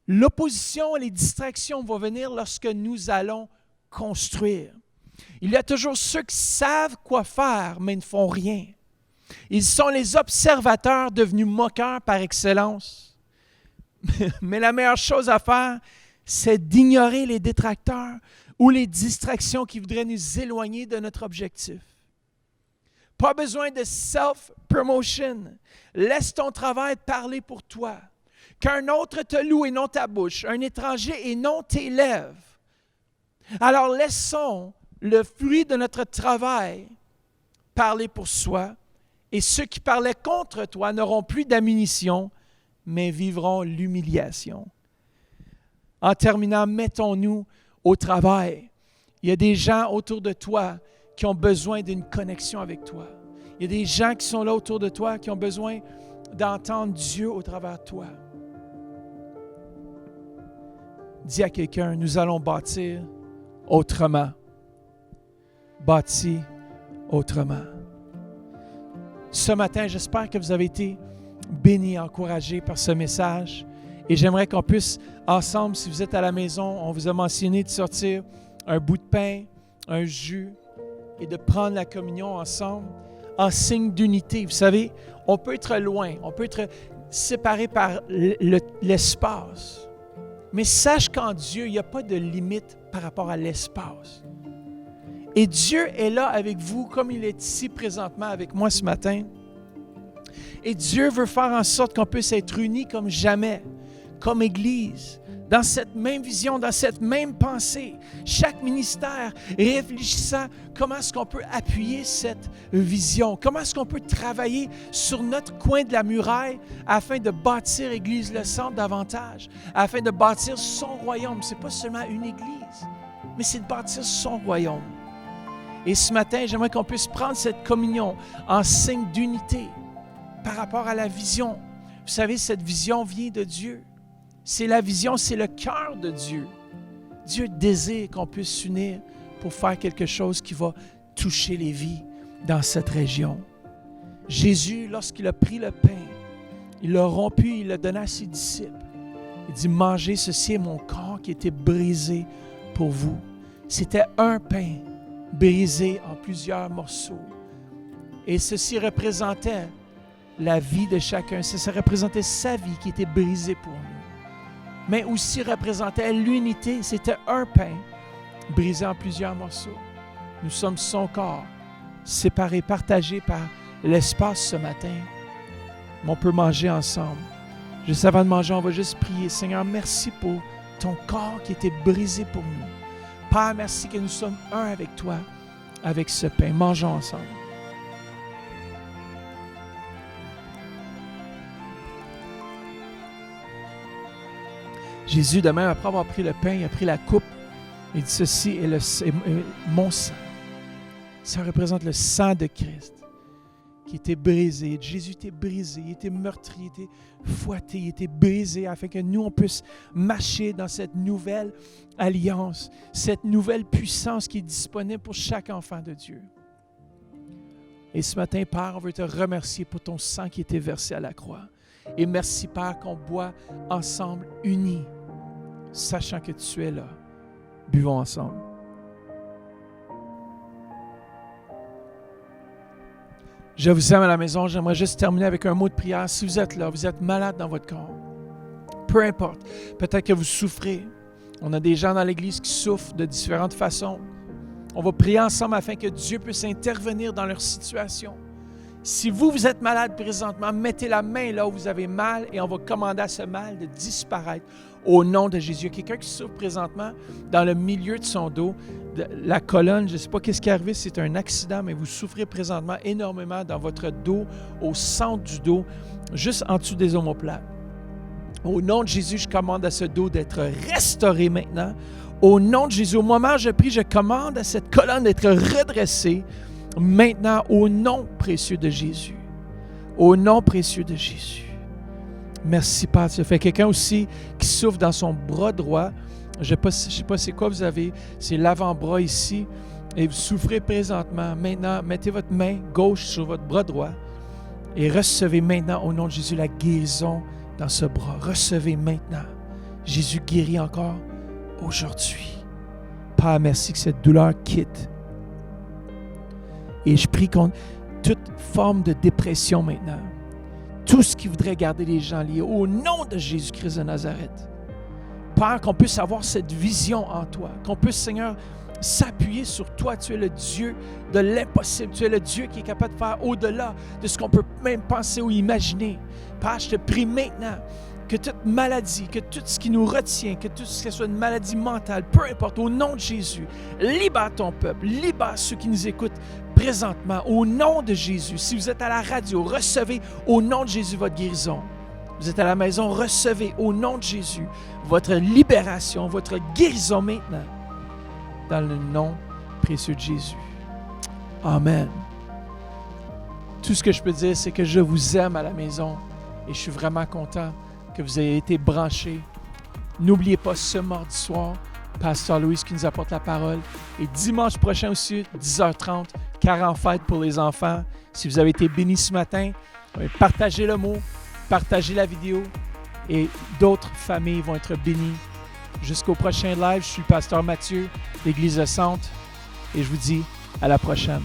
L'opposition et les distractions vont venir lorsque nous allons construire. Il y a toujours ceux qui savent quoi faire, mais ne font rien. Ils sont les observateurs devenus moqueurs par excellence. Mais la meilleure chose à faire, c'est d'ignorer les détracteurs ou les distractions qui voudraient nous éloigner de notre objectif. Pas besoin de self-promotion. Laisse ton travail parler pour toi. Qu'un autre te loue et non ta bouche, un étranger et non tes lèvres. Alors laissons le fruit de notre travail parler pour soi. Et ceux qui parlaient contre toi n'auront plus d'ammunition, mais vivront l'humiliation. En terminant, mettons-nous au travail. Il y a des gens autour de toi qui ont besoin d'une connexion avec toi. Il y a des gens qui sont là autour de toi qui ont besoin d'entendre Dieu au travers de toi. Dis à quelqu'un, nous allons bâtir autrement. Bâti autrement. Ce matin, j'espère que vous avez été bénis, encouragés par ce message. Et j'aimerais qu'on puisse, ensemble, si vous êtes à la maison, on vous a mentionné de sortir un bout de pain, un jus, et de prendre la communion ensemble en signe d'unité. Vous savez, on peut être loin, on peut être séparé par l'espace. Mais sache qu'en Dieu, il n'y a pas de limite par rapport à l'espace. Et Dieu est là avec vous comme il est ici présentement avec moi ce matin. Et Dieu veut faire en sorte qu'on puisse être unis comme jamais, comme Église, dans cette même vision, dans cette même pensée. Chaque ministère réfléchissant comment est-ce qu'on peut appuyer cette vision, comment est-ce qu'on peut travailler sur notre coin de la muraille afin de bâtir Église le Centre davantage, afin de bâtir son royaume. Ce n'est pas seulement une Église, mais c'est de bâtir son royaume. Et ce matin, j'aimerais qu'on puisse prendre cette communion en signe d'unité par rapport à la vision. Vous savez, cette vision vient de Dieu. C'est la vision, c'est le cœur de Dieu. Dieu désire qu'on puisse s'unir pour faire quelque chose qui va toucher les vies dans cette région. Jésus, lorsqu'il a pris le pain, il l'a rompu, il l'a donné à ses disciples. Il dit, mangez, ceci est mon corps qui a été brisé pour vous. C'était un pain brisé en plusieurs morceaux. Et ceci représentait la vie de chacun. Ça représentait sa vie qui était brisée pour nous. Mais aussi représentait l'unité. C'était un pain brisé en plusieurs morceaux. Nous sommes son corps, séparés, partagés par l'espace ce matin. Mais on peut manger ensemble. Juste avant de manger, on va juste prier. Seigneur, merci pour ton corps qui était brisé pour nous. Père, merci que nous sommes un avec toi, avec ce pain. Mangeons ensemble. Jésus, de même, après avoir pris le pain, il a pris la coupe. Il dit, ceci est mon sang. Ça représente le sang de Christ qui était brisé. Jésus était brisé, il était meurtri, il était fouetté, il était brisé afin que nous, on puisse marcher dans cette nouvelle alliance, cette nouvelle puissance qui est disponible pour chaque enfant de Dieu. Et ce matin, Père, on veut te remercier pour ton sang qui était versé à la croix. Et merci, Père, qu'on boit ensemble, unis, sachant que tu es là. Buvons ensemble. Je vous aime à la maison. J'aimerais juste terminer avec un mot de prière. Si vous êtes là, vous êtes malade dans votre corps, peu importe, peut-être que vous souffrez. On a des gens dans l'Église qui souffrent de différentes façons. On va prier ensemble afin que Dieu puisse intervenir dans leur situation. Si vous êtes malade présentement, mettez la main là où vous avez mal et on va commander à ce mal de disparaître au nom de Jésus. Il y a quelqu'un qui souffre présentement dans le milieu de son dos, de la colonne, je ne sais pas qu'est-ce qui est arrivé, c'est un accident, mais vous souffrez présentement énormément dans votre dos, au centre du dos, juste en dessous des omoplates. Au nom de Jésus, je commande à ce dos d'être restauré maintenant. Au nom de Jésus, au moment où je prie, je commande à cette colonne d'être redressée. Maintenant, au nom précieux de Jésus. Au nom précieux de Jésus. Merci, Père. Ça fait quelqu'un aussi qui souffre dans son bras droit. Je ne sais pas c'est quoi vous avez. C'est l'avant-bras ici. Et vous souffrez présentement. Maintenant, mettez votre main gauche sur votre bras droit. Et recevez maintenant, au nom de Jésus, la guérison dans ce bras. Recevez maintenant. Jésus guérit encore aujourd'hui. Père, merci que cette douleur quitte. Et je prie contre toute forme de dépression maintenant. Tout ce qui voudrait garder les gens liés. Au nom de Jésus-Christ de Nazareth. Père, qu'on puisse avoir cette vision en toi. Qu'on puisse, Seigneur, s'appuyer sur toi. Tu es le Dieu de l'impossible. Tu es le Dieu qui est capable de faire au-delà de ce qu'on peut même penser ou imaginer. Père, je te prie maintenant que toute maladie, que tout ce qui nous retient, que tout ce qui soit une maladie mentale, peu importe, au nom de Jésus, libère ton peuple, libère ceux qui nous écoutent présentement, au nom de Jésus. Si vous êtes à la radio, recevez au nom de Jésus votre guérison. Vous êtes à la maison, recevez au nom de Jésus votre libération, votre guérison maintenant, dans le nom précieux de Jésus. Amen. Tout ce que je peux dire, c'est que je vous aime à la maison et je suis vraiment content que vous ayez été branchés. N'oubliez pas ce mardi soir, Pasteur Louis qui nous apporte la parole. Et dimanche prochain aussi, 10h30, carême fête pour les enfants. Si vous avez été bénis ce matin, partagez le mot, partagez la vidéo et d'autres familles vont être bénies. Jusqu'au prochain live, je suis Pasteur Mathieu, l'Église de Centre et je vous dis à la prochaine.